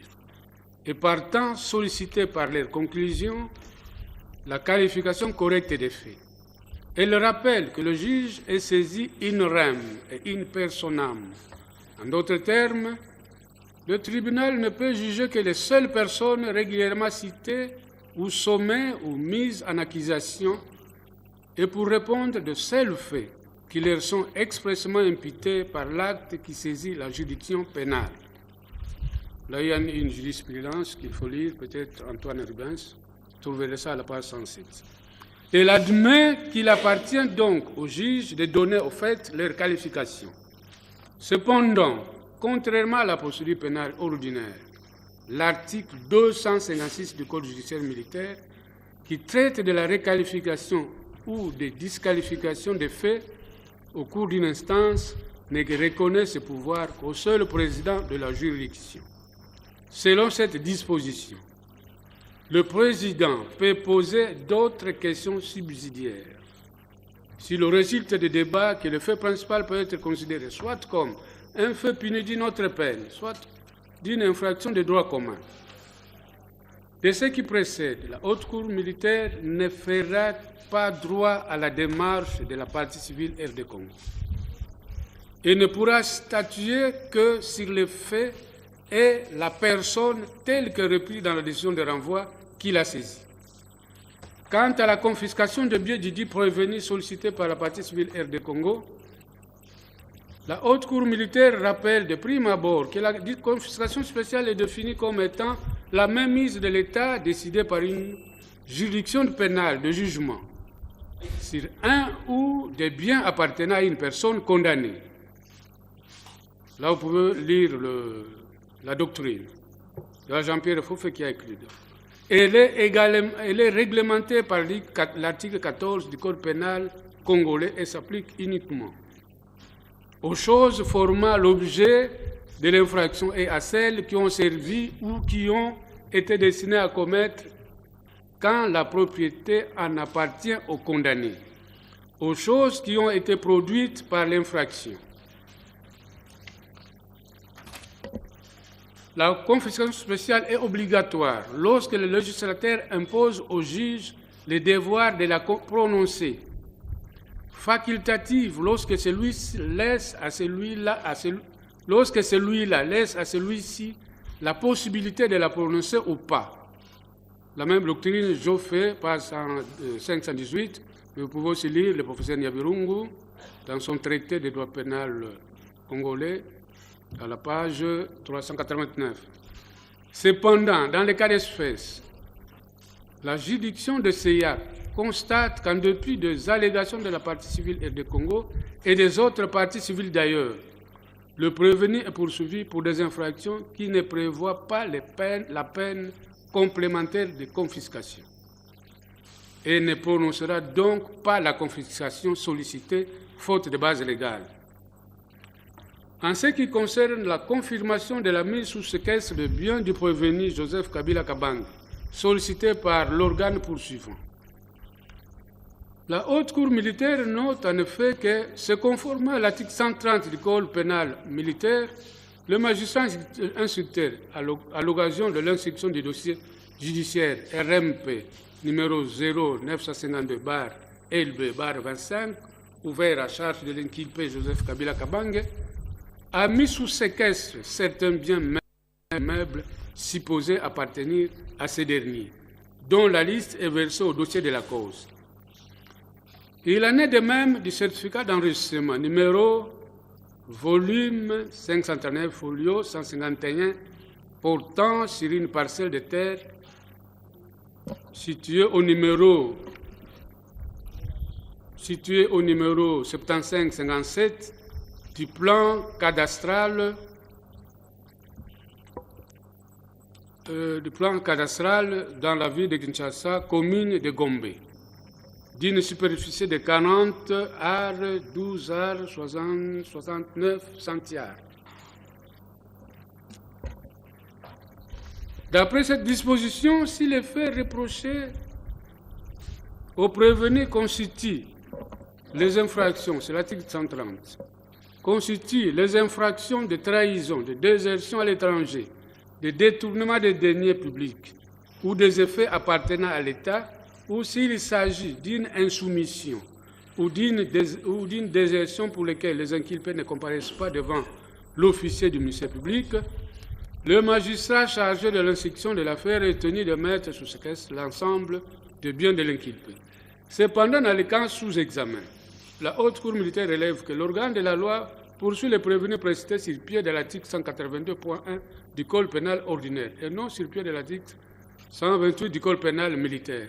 et partant solliciter par leurs conclusions la qualification correcte des faits. Elle rappelle que le juge est saisi in rem et in personam. En d'autres termes, le tribunal ne peut juger que les seules personnes régulièrement citées ou sommées ou mises en accusation et pour répondre de seuls faits qui leur sont expressément imputés par l'acte qui saisit la juridiction pénale. Là, il y a une jurisprudence qu'il faut lire, peut-être Antoine Rubens, vous trouverez ça à la page 106. Elle admet qu'il appartient donc au juge de donner au fait leur qualification. Cependant, contrairement à la procédure pénale ordinaire, l'article 256 du Code judiciaire militaire, qui traite de la requalification ou de disqualification des faits au cours d'une instance, ne reconnaît ce pouvoir qu'au seul président de la juridiction. Selon cette disposition, le président peut poser d'autres questions subsidiaires. S'il résulte des débats que le fait principal peut être considéré soit comme un fait puni d'une autre peine, soit d'une infraction de droit commun. De ce qui précède, la Haute Cour militaire ne fera pas droit à la démarche de la partie civile RD Congo et ne pourra statuer que sur les faits et la personne telle que reprise dans la décision de renvoi qu'il a saisie. Quant à la confiscation de biens du dit prévenu sollicité par la partie civile RD Congo, la Haute Cour militaire rappelle de prime abord que la confiscation spéciale est définie comme étant la mainmise de l'État décidée par une juridiction pénale de jugement sur un ou des biens appartenant à une personne condamnée. Là, vous pouvez lire la doctrine de Jean-Pierre Fouffet qui a écrit. Elle est réglementée par l'article 14 du Code pénal congolais et s'applique uniquement aux choses formant l'objet de l'infraction et à celles qui ont servi ou qui ont été destinées à commettre quand la propriété en appartient au condamné, aux choses qui ont été produites par l'infraction. La confiscation spéciale est obligatoire lorsque le législateur impose au juge le devoir de la prononcer, facultative lorsque celui-ci laisse à celui-ci la possibilité de la prononcer ou pas. La même doctrine, Joffé, page 518, mais vous pouvez aussi lire le professeur Nyabirungu dans son traité de droit pénal congolais, à la page 389. Cependant, dans les cas d'espèce, la juridiction de CEIAC constate qu'en dépit des allégations de la partie civile et du Congo et des autres parties civiles d'ailleurs, le prévenu est poursuivi pour des infractions qui ne prévoient pas la peine complémentaire de confiscation et ne prononcera donc pas la confiscation sollicitée faute de base légale. En ce qui concerne la confirmation de la mise sous séquestre de biens du prévenu Joseph Kabila Kabange, sollicité par l'organe poursuivant, la Haute Cour militaire note en effet que, se conformant à l'article 130 du Code pénal militaire, le magistrat instructeur, à l'occasion de l'instruction du dossier judiciaire RMP numéro 0952-LB-25, ouvert à charge de l'inculpé Joseph Kabila Kabange, a mis sous séquestre certains biens meubles supposés appartenir à ces derniers, dont la liste est versée au dossier de la cause. Il en est de même du certificat d'enregistrement numéro volume 539 folio 151 portant sur une parcelle de terre située au numéro 7557 du plan cadastral dans la ville de Kinshasa, commune de Gombe, d'une superficie de 40 arts, 12 arts, 69 centiards. D'après cette disposition, si les faits reprochés au prévenu constituent les infractions, c'est l'article 130, constituent les infractions de trahison, de désertion à l'étranger, de détournement des deniers publics ou des effets appartenant à l'État, ou s'il s'agit d'une insoumission ou d'une désertion pour lesquelles les inculpés ne comparaissent pas devant l'officier du ministère public, le magistrat chargé de l'instruction de l'affaire est tenu de mettre sous séquestre l'ensemble des biens de l'inculpé. Cependant, dans les cas sous examen, la Haute Cour militaire relève que l'organe de la loi poursuit les prévenus précités sur pied de l'article 182.1 du Code pénal ordinaire et non sur pied de l'article 128 du Code pénal militaire.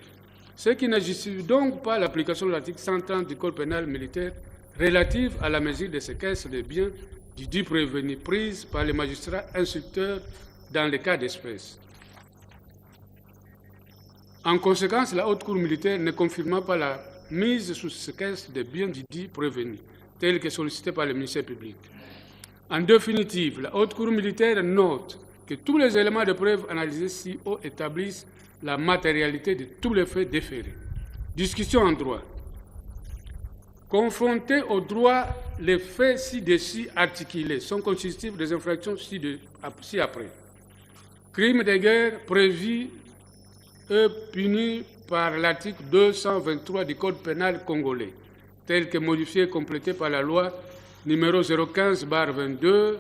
Ce qui ne justifie donc pas l'application de l'article 130 du Code pénal militaire relative à la mesure de séquestre des biens du dit prévenu prise par les magistrats instructeurs dans les cas d'espèce. En conséquence, la Haute Cour militaire ne confirma pas la mise sous séquestre des biens du dit prévenu, tel que sollicité par le ministère public. En définitive, la Haute Cour militaire note que tous les éléments de preuve analysés ci haut établissent la matérialité de tous les faits déférés. Discussion en droit. Confrontés au droit, les faits ci-dessus articulés sont constitutifs des infractions ci-après. Crime de guerre prévu et puni par l'article 223 du Code pénal congolais, tel que modifié et complété par la loi numéro 015/22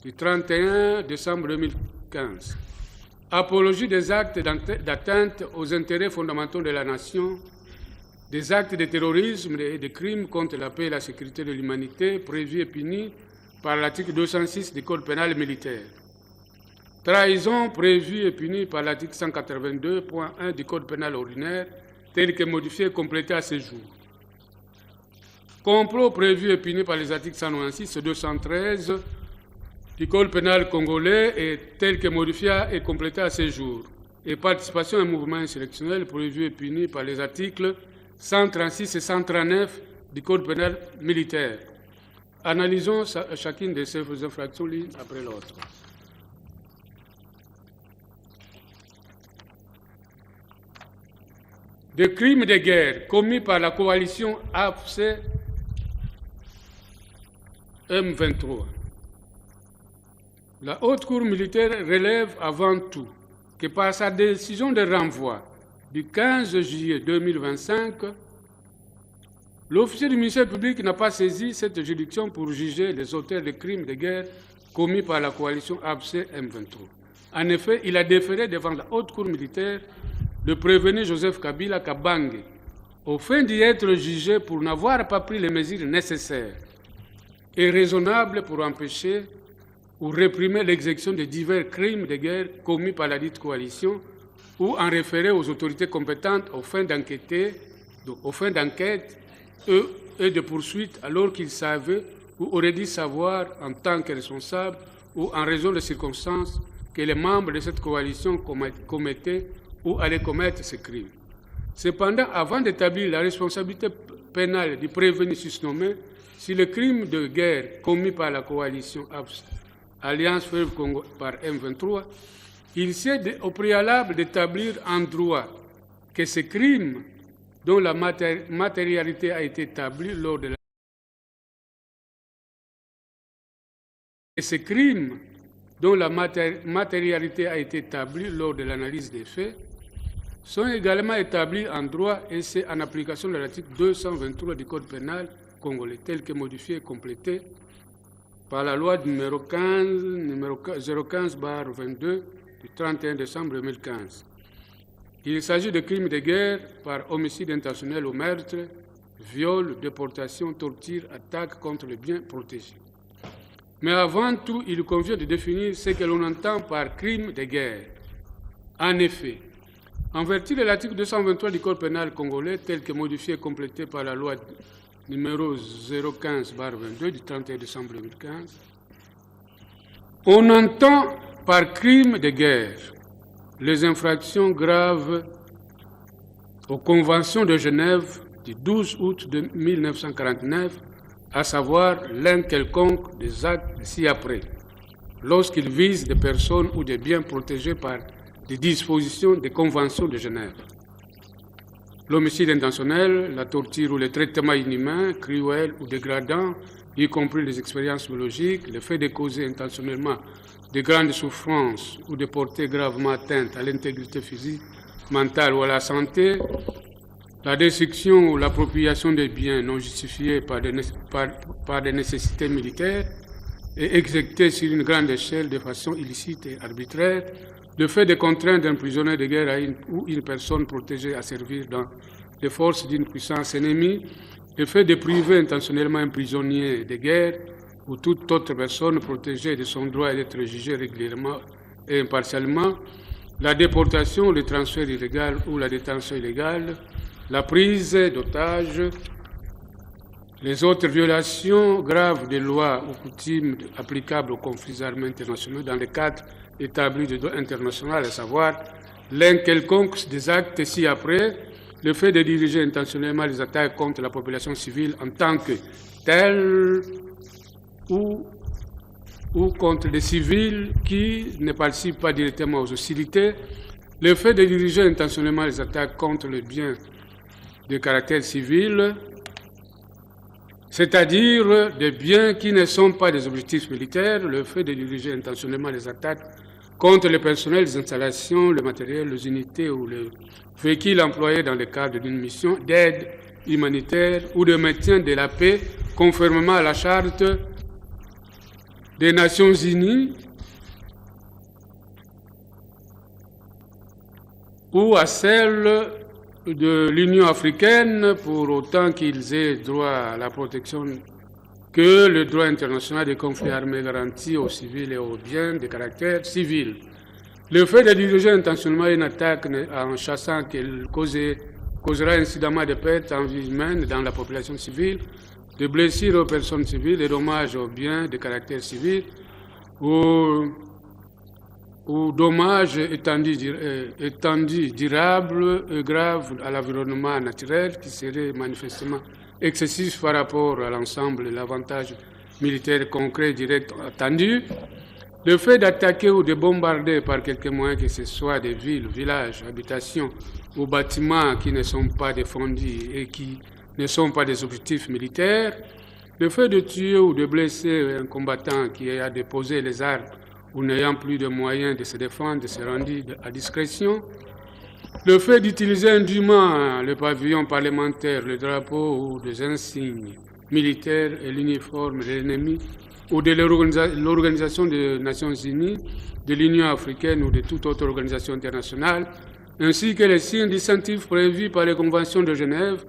du 31 décembre 2015. Apologie des actes d'atteinte aux intérêts fondamentaux de la nation, des actes de terrorisme et de crimes contre la paix et la sécurité de l'humanité prévus et punis par l'article 206 du Code pénal militaire. Trahison prévue et punie par l'article 182.1 du Code pénal ordinaire, tel que modifié et complété à ce jour. Complot prévu et puni par les articles 196 et 213 du Code pénal congolais et tel que modifié et complété à ce jour. Et participation à un mouvement insurrectionnel prévu et puni par les articles 136 et 139 du Code pénal militaire. Analysons chacune de ces infractions l'une après l'autre. Des crimes de guerre commis par la coalition AFC M23. La Haute Cour militaire relève avant tout que par sa décision de renvoi du 15 juillet 2025, l'officier du ministère public n'a pas saisi cette juridiction pour juger les auteurs de crimes de guerre commis par la coalition AFC M23. En effet, il a déféré devant la Haute Cour militaire le prévenu Joseph Kabila Kabange, au fin d'y être jugé pour n'avoir pas pris les mesures nécessaires et raisonnables pour empêcher ou réprimer l'exécution de divers crimes de guerre commis par la dite coalition ou en référer aux autorités compétentes aux fins d'enquête et de poursuite alors qu'ils savaient ou auraient dû savoir en tant que responsables ou en raison de circonstances que les membres de cette coalition commettaient ou allaient commettre ces crimes. Cependant, avant d'établir la responsabilité pénale du prévenu susnommé, si le crime de guerre commis par la coalition Alliance Fleuve Congo par M23, il sied au préalable d'établir en droit que ces crimes dont la matérialité a été établie lors de l'analyse des faits sont également établis en droit et c'est en application de l'article 223 du Code pénal congolais tel que modifié et complété par la loi numéro 015/22 du 31 décembre 2015. Il s'agit de crimes de guerre par homicide intentionnel au meurtre, viol, déportation, torture, attaque contre les biens protégés. Mais avant tout, il convient de définir ce que l'on entend par crime de guerre. En effet, en vertu de l'article 223 du Code pénal congolais, tel que modifié et complété par la loi numéro 015/22 du 31 décembre 2015, on entend par crime de guerre les infractions graves aux conventions de Genève du 12 août 1949, à savoir l'un quelconque des actes ci-après, lorsqu'ils visent des personnes ou des biens protégés par des dispositions des conventions de Genève. L'homicide intentionnel, la torture ou le traitement inhumain, cruel ou dégradant, y compris les expériences biologiques, le fait de causer intentionnellement de grandes souffrances ou de porter gravement atteinte à l'intégrité physique, mentale ou à la santé, la destruction ou l'appropriation des biens non justifiés par des nécessités militaires et exécutés sur une grande échelle de façon illicite et arbitraire, le fait de contraindre un prisonnier de guerre ou une personne protégée à servir dans les forces d'une puissance ennemie, le fait de priver intentionnellement un prisonnier de guerre ou toute autre personne protégée de son droit d'être jugée régulièrement et impartialement, la déportation, le transfert illégal ou la détention illégale, la prise d'otages, les autres violations graves des lois ou coutumes applicables aux conflits armés internationaux dans le cadre établi de droit international, à savoir l'un quelconque des actes ci-après, le fait de diriger intentionnellement les attaques contre la population civile en tant que telle ou contre des civils qui ne participent pas directement aux hostilités, le fait de diriger intentionnellement les attaques contre les biens de caractère civil, c'est-à-dire des biens qui ne sont pas des objectifs militaires, le fait de diriger intentionnellement les attaques contre le personnel, les installations, le matériel, les unités ou les véhicules employés dans le cadre d'une mission d'aide humanitaire ou de maintien de la paix, conformément à la Charte des Nations Unies ou à celle de l'Union africaine, pour autant qu'ils aient droit à la protection que le droit international des conflits armés garantit aux civils et aux biens de caractère civil. Le fait de diriger intentionnellement une attaque en chassant qu'elle causera incidemment des pertes en vie humaine dans la population civile, de blessures aux personnes civiles, des dommages aux biens de caractère civil ou dommages étendus, durables et graves à l'environnement naturel qui seraient manifestement excessifs par rapport à l'ensemble de l'avantage militaire concret direct attendu. Le fait d'attaquer ou de bombarder par quelque moyen que ce soit des villes, villages, habitations ou bâtiments qui ne sont pas défendus et qui ne sont pas des objectifs militaires, le fait de tuer ou de blesser un combattant qui a déposé les armes ou n'ayant plus de moyens de se défendre, de se rendre à discrétion, le fait d'utiliser indûment le pavillon parlementaire, le drapeau ou des insignes militaires et l'uniforme de l'ennemi ou de l'Organisation des Nations Unies, de l'Union africaine ou de toute autre organisation internationale, ainsi que les signes distinctifs prévus par les conventions de Genève,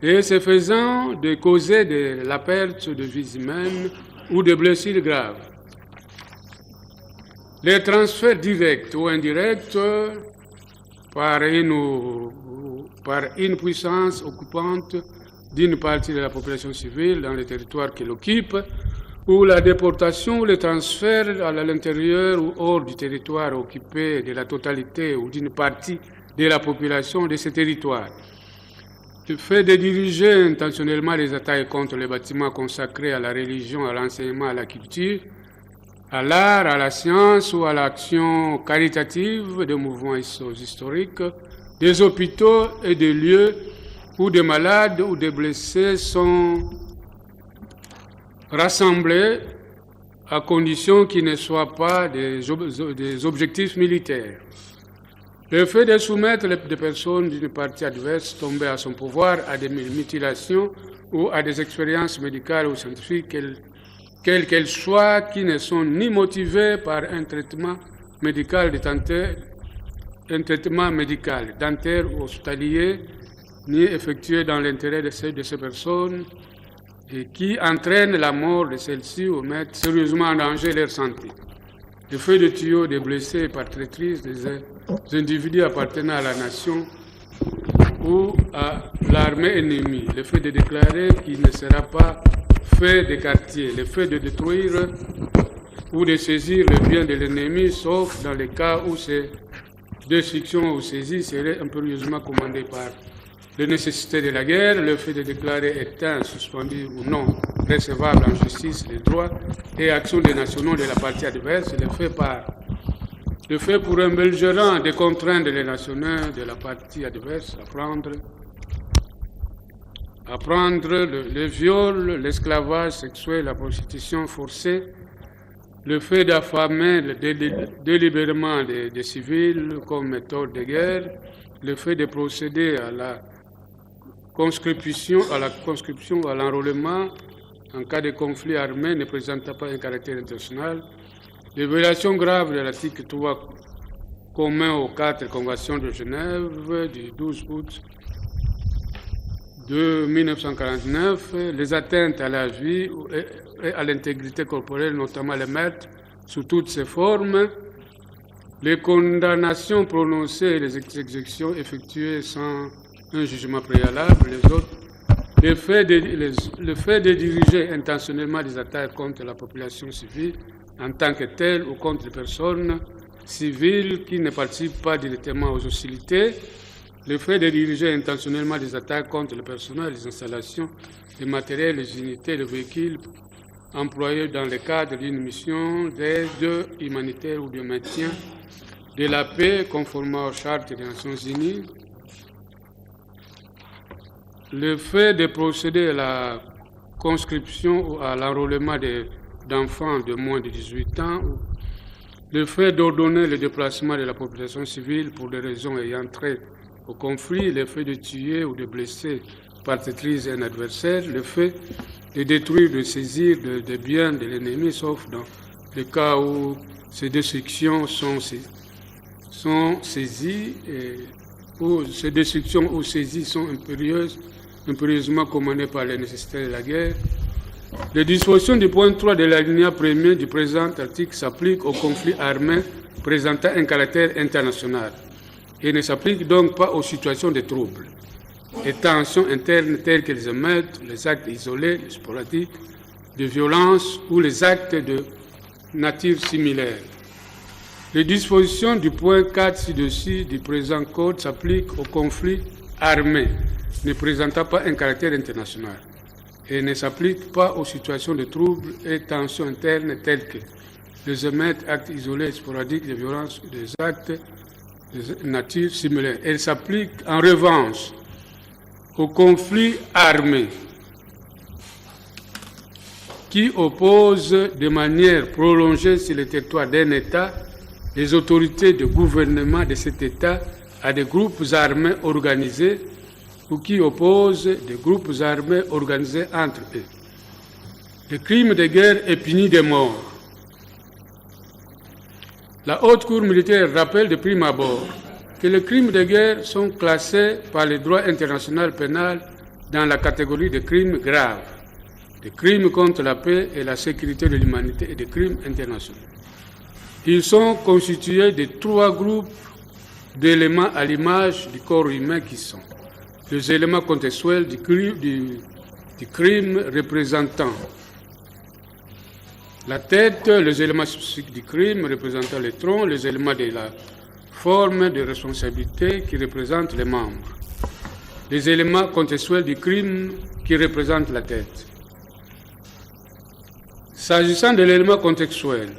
et ce faisant de causer de la perte de vies humaines ou de blessures graves. Les transferts directs ou indirects par une puissance occupante d'une partie de la population civile dans les territoires qu'elle occupe, ou la déportation ou le transfert à l'intérieur ou hors du territoire occupé de la totalité ou d'une partie de la population de ces territoires. Le fait de diriger intentionnellement les attaques contre les bâtiments consacrés à la religion, à l'enseignement, à la culture, à l'art, à la science ou à l'action caritative des mouvements historiques, des hôpitaux et des lieux où des malades ou des blessés sont rassemblés à condition qu'ils ne soient pas des objectifs militaires. Le fait de soumettre des personnes d'une partie adverse tombées à son pouvoir à des mutilations ou à des expériences médicales ou scientifiques, quelles qu'elles soient, qui ne sont ni motivées par un traitement médical dentaire ou hospitalier, ni effectué dans l'intérêt de ces personnes, et qui entraînent la mort de celles-ci ou mettent sérieusement en danger leur santé. Le fait de tuer des blessés par traîtrise des individus appartenant à la nation ou à l'armée ennemie, le fait de déclarer qu'il ne sera pas fait des quartiers, le fait de détruire ou de saisir le bien de l'ennemi, sauf dans les cas où ces destructions ou saisies seraient impérieusement commandées par les nécessités de la guerre, le fait de déclarer éteint, suspendu ou non recevable en justice les droits et actions des nationaux de la partie adverse, le fait pour un belligérant de contraindre les nationaux de la partie adverse à prendre le viol, l'esclavage sexuel, la prostitution forcée, le fait d'affamer délibérément des civils comme méthode de guerre, le fait de procéder à la conscription, à l'enrôlement en cas de conflit armé ne présentant pas un caractère international, les violations graves de l'article 3 commun aux 4 conventions de Genève du 12 août de 1949, les atteintes à la vie et à l'intégrité corporelle, notamment les meurtres sous toutes ses formes, les condamnations prononcées et les exécutions effectuées sans un jugement préalable, les autres, le fait de diriger intentionnellement des attaques contre la population civile en tant que telle ou contre les personnes civiles qui ne participent pas directement aux hostilités, le fait de diriger intentionnellement des attaques contre le personnel, les installations, les matériels, les unités, les véhicules employés dans le cadre d'une mission d'aide humanitaire ou de maintien de la paix conformément aux chartes des Nations Unies, le fait de procéder à la conscription ou à l'enrôlement d'enfants de moins de 18 ans, le fait d'ordonner le déplacement de la population civile pour des raisons ayant trait au conflit, le fait de tuer ou de blesser par traîtrise un adversaire, le fait de détruire, de saisir des biens de l'ennemi, sauf dans le cas où ces destructions sont saisies, où ces destructions ou saisies sont impérieusement commandées par les nécessités de la guerre. Les dispositions du point 3 de l'alinéa 1er du présent article s'appliquent aux conflits armés présentant un caractère international et ne s'appliquent donc pas aux situations de troubles et tensions internes telles que les émeutes, les actes isolés, les sporadiques, de violence ou les actes de nature similaire. Les dispositions du point 4 ci-dessus du présent code s'appliquent aux conflits armés ne présentant pas un caractère international et ne s'appliquent pas aux situations de troubles et tensions internes telles que les émeutes, actes isolés, sporadiques, de violence, des actes de nature similaire. Elles s'appliquent en revanche aux conflits armés qui opposent de manière prolongée sur le territoire d'un État les autorités de gouvernement de cet État à des groupes armés organisés ou qui opposent des groupes armés organisés entre eux. Le crime de guerre est puni de mort. La Haute Cour militaire rappelle de prime abord que les crimes de guerre sont classés par le droit international pénal dans la catégorie de crimes graves, des crimes contre la paix et la sécurité de l'humanité et des crimes internationaux. Ils sont constitués de 3 groupes d'éléments à l'image du corps humain qui sont les éléments contextuels du crime représentant la tête, les éléments spécifiques du crime représentant les troncs, les éléments de la forme de responsabilité qui représentent les membres, les éléments contextuels du crime qui représentent la tête. S'agissant de l'élément contextuel,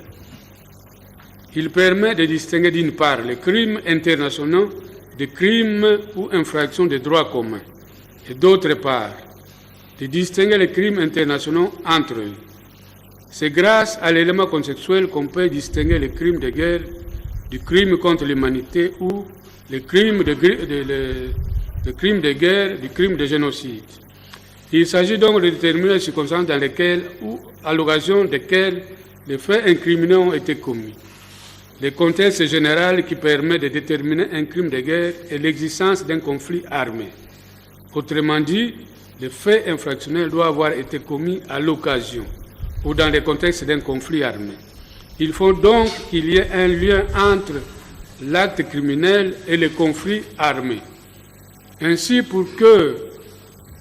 il permet de distinguer d'une part les crimes internationaux des crimes ou infractions de droit commun et d'autre part de distinguer les crimes internationaux entre eux. C'est grâce à l'élément contextuel qu'on peut distinguer les crimes de guerre du crime contre l'humanité ou les crimes de guerre du crime de génocide. Il s'agit donc de déterminer les circonstances dans lesquelles ou à l'occasion desquelles les faits incriminés ont été commis. Le contexte général qui permet de déterminer un crime de guerre est l'existence d'un conflit armé. Autrement dit, le fait infractionnel doit avoir été commis à l'occasion ou dans le contexte d'un conflit armé. Il faut donc qu'il y ait un lien entre l'acte criminel et le conflit armé. Ainsi, pour que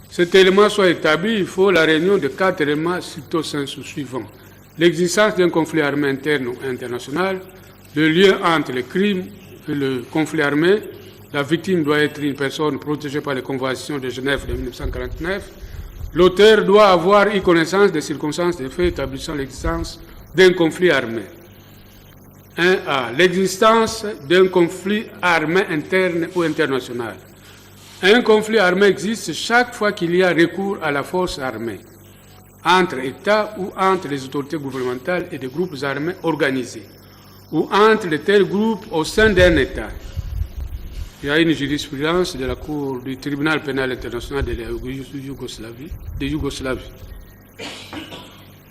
cet élément soit établi, il faut la réunion de 4 éléments stricto sensu suivants. L'existence d'un conflit armé interne ou international, le lien entre le crime et le conflit armé, la victime doit être une personne protégée par les conventions de Genève de 1949, l'auteur doit avoir eu connaissance des circonstances des faits établissant l'existence d'un conflit armé. 1A. L'existence d'un conflit armé interne ou international. Un conflit armé existe chaque fois qu'il y a recours à la force armée, entre États ou entre les autorités gouvernementales et des groupes armés organisés, ou entre de tels groupes au sein d'un État. Il y a une jurisprudence de la Cour du tribunal pénal international de Yougoslavie.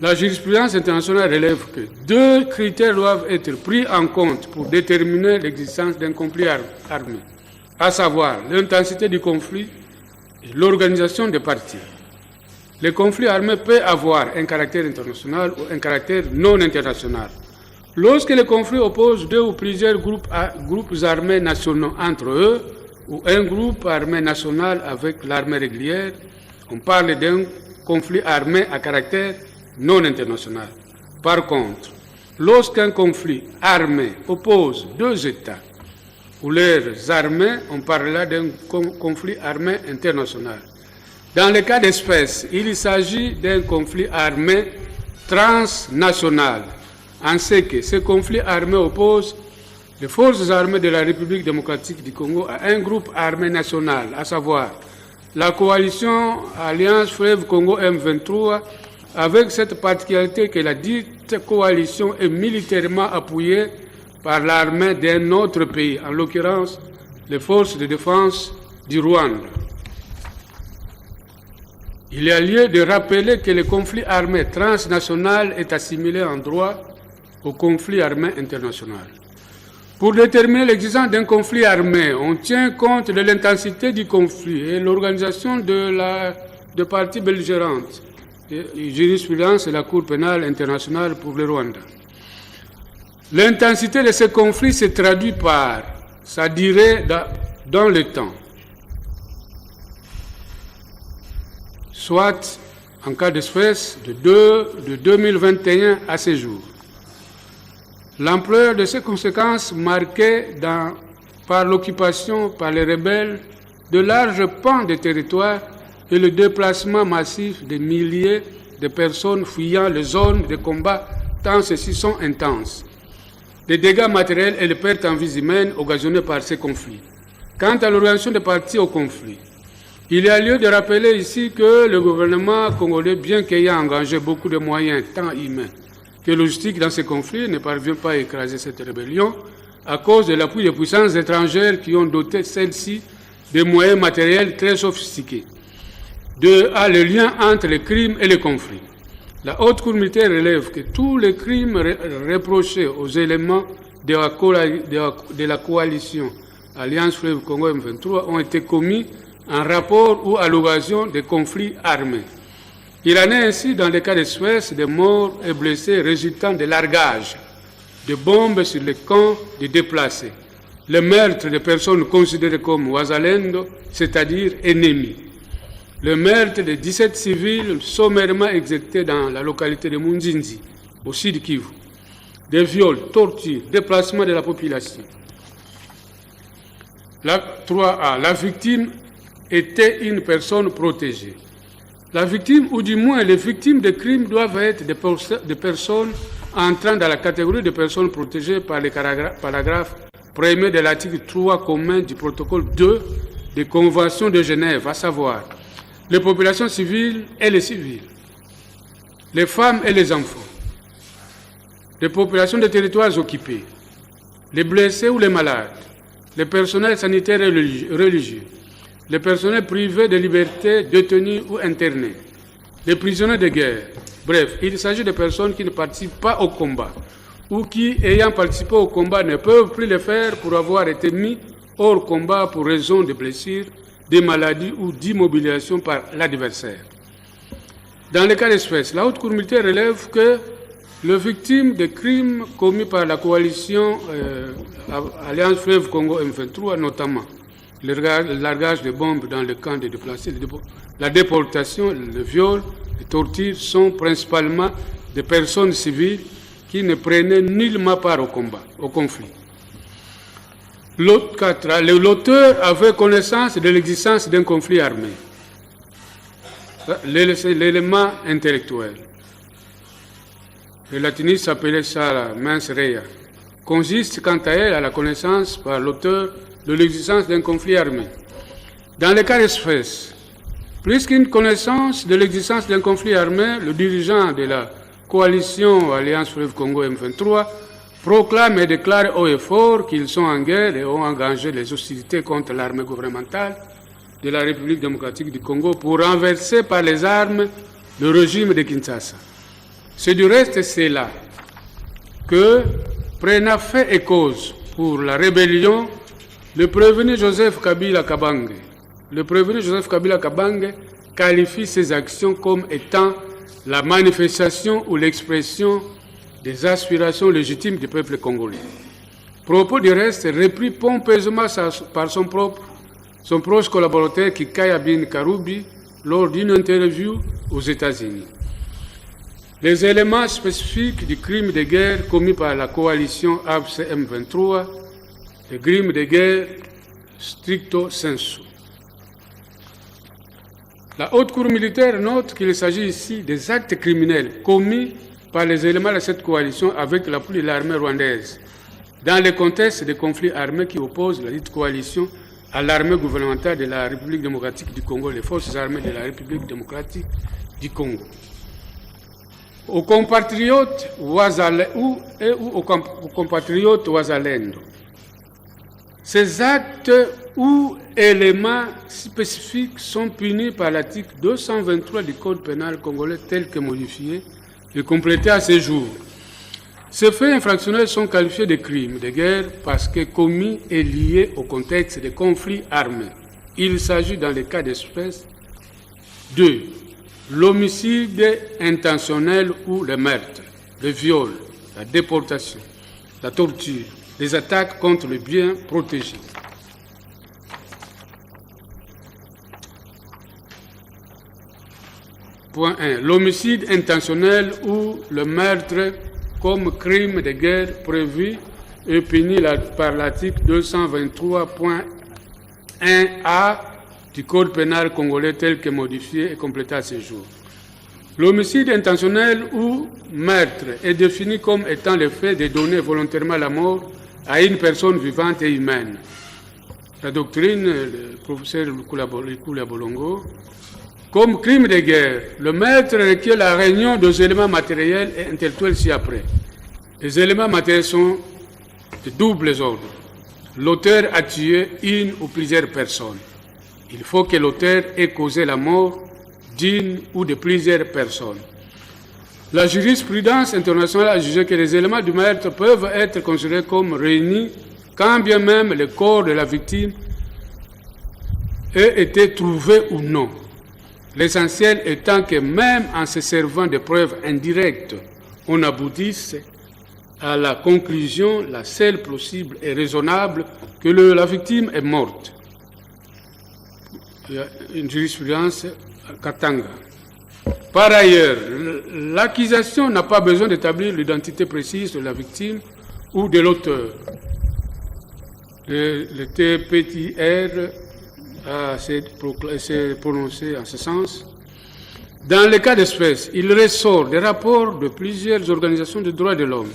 La jurisprudence internationale relève que 2 critères doivent être pris en compte pour déterminer l'existence d'un conflit armé, à savoir l'intensité du conflit et l'organisation des parties. Le conflit armé peut avoir un caractère international ou un caractère non international. Lorsque le conflit oppose 2 ou plusieurs groupes armés nationaux entre eux, ou un groupe armé national avec l'armée régulière, on parle d'un conflit armé à caractère non international. Par contre, lorsqu'un conflit armé oppose 2 États ou leurs armées, on parle là d'un conflit armé international. Dans le cas d'espèce, il s'agit d'un conflit armé transnational, en ce que ce conflit armé oppose les forces armées de la République démocratique du Congo à un groupe armé national, à savoir la coalition Alliance Fleuve Congo M23, avec cette particularité que la dite coalition est militairement appuyée par l'armée d'un autre pays, en l'occurrence les forces de défense du Rwanda. Il y a lieu de rappeler que le conflit armé transnational est assimilé en droit au conflit armé international. Pour déterminer l'existence d'un conflit armé, on tient compte de l'intensité du conflit et l'organisation de parties belligérantes. Jurisprudence de la Cour pénale internationale pour le Rwanda. L'intensité de ce conflit se traduit par sa durée dans le temps, soit en cas d'espèce de 2021 à ce jour. L'ampleur de ces conséquences marquées par l'occupation par les rebelles de larges pans de territoire et le déplacement massif de milliers de personnes fuyant les zones de combat tant ceux-ci sont intenses. Les dégâts matériels et les pertes en vies humaines occasionnées par ces conflits. Quant à l'organisation des parties au conflit, il y a lieu de rappeler ici que le gouvernement congolais, bien qu'ayant engagé beaucoup de moyens tant humains que logistiques dans ces conflits, ne parvient pas à écraser cette rébellion à cause de l'appui des puissances étrangères qui ont doté celle-ci de moyens matériels très sophistiqués. 2A, le lien entre les crimes et les conflits. La Haute Cour militaire relève que tous les crimes reprochés aux éléments de la coalition Alliance Fleuve Congo M23 ont été commis en rapport ou à l'occasion de conflits armés. Il en est ainsi dans le cas d'espèce de morts et blessés résultant de largage, de bombes sur les camps de déplacés, le meurtre de personnes considérées comme Wazalendo, c'est-à-dire ennemis, le meurtre de 17 civils sommairement exécutés dans la localité de Munzinzi, au sud Kivu, des viols, tortures, déplacement de la population. 3A. La victime était une personne protégée. La victime, ou du moins les victimes de crimes, doivent être des personnes entrant dans la catégorie de personnes protégées par le paragraphe 1er de l'article 3 commun du protocole 2 des conventions de Genève, à savoir les populations civiles et les civils, les femmes et les enfants, les populations des territoires occupés, les blessés ou les malades, les personnels sanitaires et religieux, les personnels privés de liberté détenus ou internés, les prisonniers de guerre. Bref, il s'agit de personnes qui ne participent pas au combat ou qui, ayant participé au combat, ne peuvent plus le faire pour avoir été mis hors combat pour raison de blessures, de maladies ou d'immobilisation par l'adversaire. Dans le cas d'espèce, la Haute Cour militaire relève que les victimes de crimes commis par la coalition Alliance Fleuve Congo M23, notamment le largage de bombes dans le camp de déplacés, la déportation, le viol, les tortures, sont principalement des personnes civiles qui ne prenaient nullement part au combat, au conflit. L'auteur avait connaissance de l'existence d'un conflit armé. L'élément intellectuel. Les latinistes appelaient ça la mens rea. Consiste quant à elle à la connaissance par l'auteur de l'existence d'un conflit armé. Dans le cas d'espèce, plus qu'une connaissance de l'existence d'un conflit armé, le dirigeant de la coalition Alliance Fleuve Congo M23 proclame et déclare haut et fort qu'ils sont en guerre et ont engagé les hostilités contre l'armée gouvernementale de la République démocratique du Congo pour renverser par les armes le régime de Kinshasa. C'est du reste cela que, prenant fait et cause pour la rébellion, le prévenu Joseph Kabila Kabange qualifie ces actions comme étant la manifestation ou l'expression des aspirations légitimes du peuple congolais. Propos du reste repris pompeusement par son proche collaborateur Kikaya Bin Karoubi lors d'une interview aux États-Unis. Les éléments spécifiques du crime de guerre commis par la coalition AFC-M23, le crime de guerre stricto sensu. La Haute Cour militaire note qu'il s'agit ici des actes criminels commis par les éléments de cette coalition avec l'appui de l'armée rwandaise, dans le contexte des conflits armés qui opposent la dite coalition à l'armée gouvernementale de la République démocratique du Congo, les forces armées de la République démocratique du Congo. Aux compatriotes Wazalendo, ces actes ou éléments spécifiques sont punis par l'article 223 du Code pénal congolais tel que modifié et complété à ce jour. Ces faits infractionnels sont qualifiés de crimes de guerre parce que commis et liés au contexte de conflits armés. Il s'agit dans les cas d'espèce de l'homicide intentionnel ou le meurtre, le viol, la déportation, la torture, les attaques contre les biens protégés. Point 1. L'homicide intentionnel ou le meurtre comme crime de guerre prévu et puni par l'article 223.1a du Code pénal congolais tel que modifié et complété à ce jour. L'homicide intentionnel ou meurtre est défini comme étant le fait de donner volontairement la mort à une personne vivante et humaine. La doctrine, le professeur Lukula Bolongo, comme crime de guerre, le meurtre requiert la réunion des éléments matériels et intellectuels ci-après. Les éléments matériels sont de doubles ordres. L'auteur a tué une ou plusieurs personnes. Il faut que l'auteur ait causé la mort d'une ou de plusieurs personnes. La jurisprudence internationale a jugé que les éléments du meurtre peuvent être considérés comme réunis quand bien même le corps de la victime ait été trouvé ou non. L'essentiel étant que même en se servant de preuves indirectes, on aboutisse à la conclusion, la seule possible et raisonnable, que la victime est morte. Il y a une jurisprudence à Katanga. Par ailleurs, l'accusation n'a pas besoin d'établir l'identité précise de la victime ou de l'auteur. Le TPTR s'est prononcé en ce sens. Dans le cas d'espèce, il ressort des rapports de plusieurs organisations de droits de l'homme,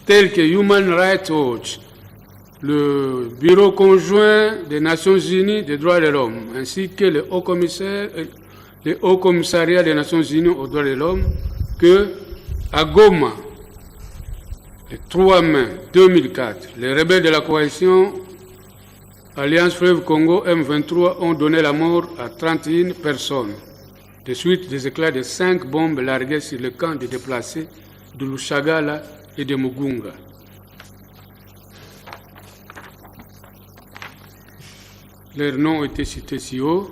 telles que Human Rights Watch, le Bureau conjoint des Nations Unies des droits de l'homme, ainsi que le Haut Commissariat des Nations Unies aux droits de l'homme, que à Goma, le 3 mai 2004, les rebelles de la coalition Alliance Fleuve Congo M23 ont donné la mort à 31 personnes, de suite des éclats de 5 bombes larguées sur le camp des déplacés de Lushagala et de Mugunga. Leurs noms ont été cités si haut.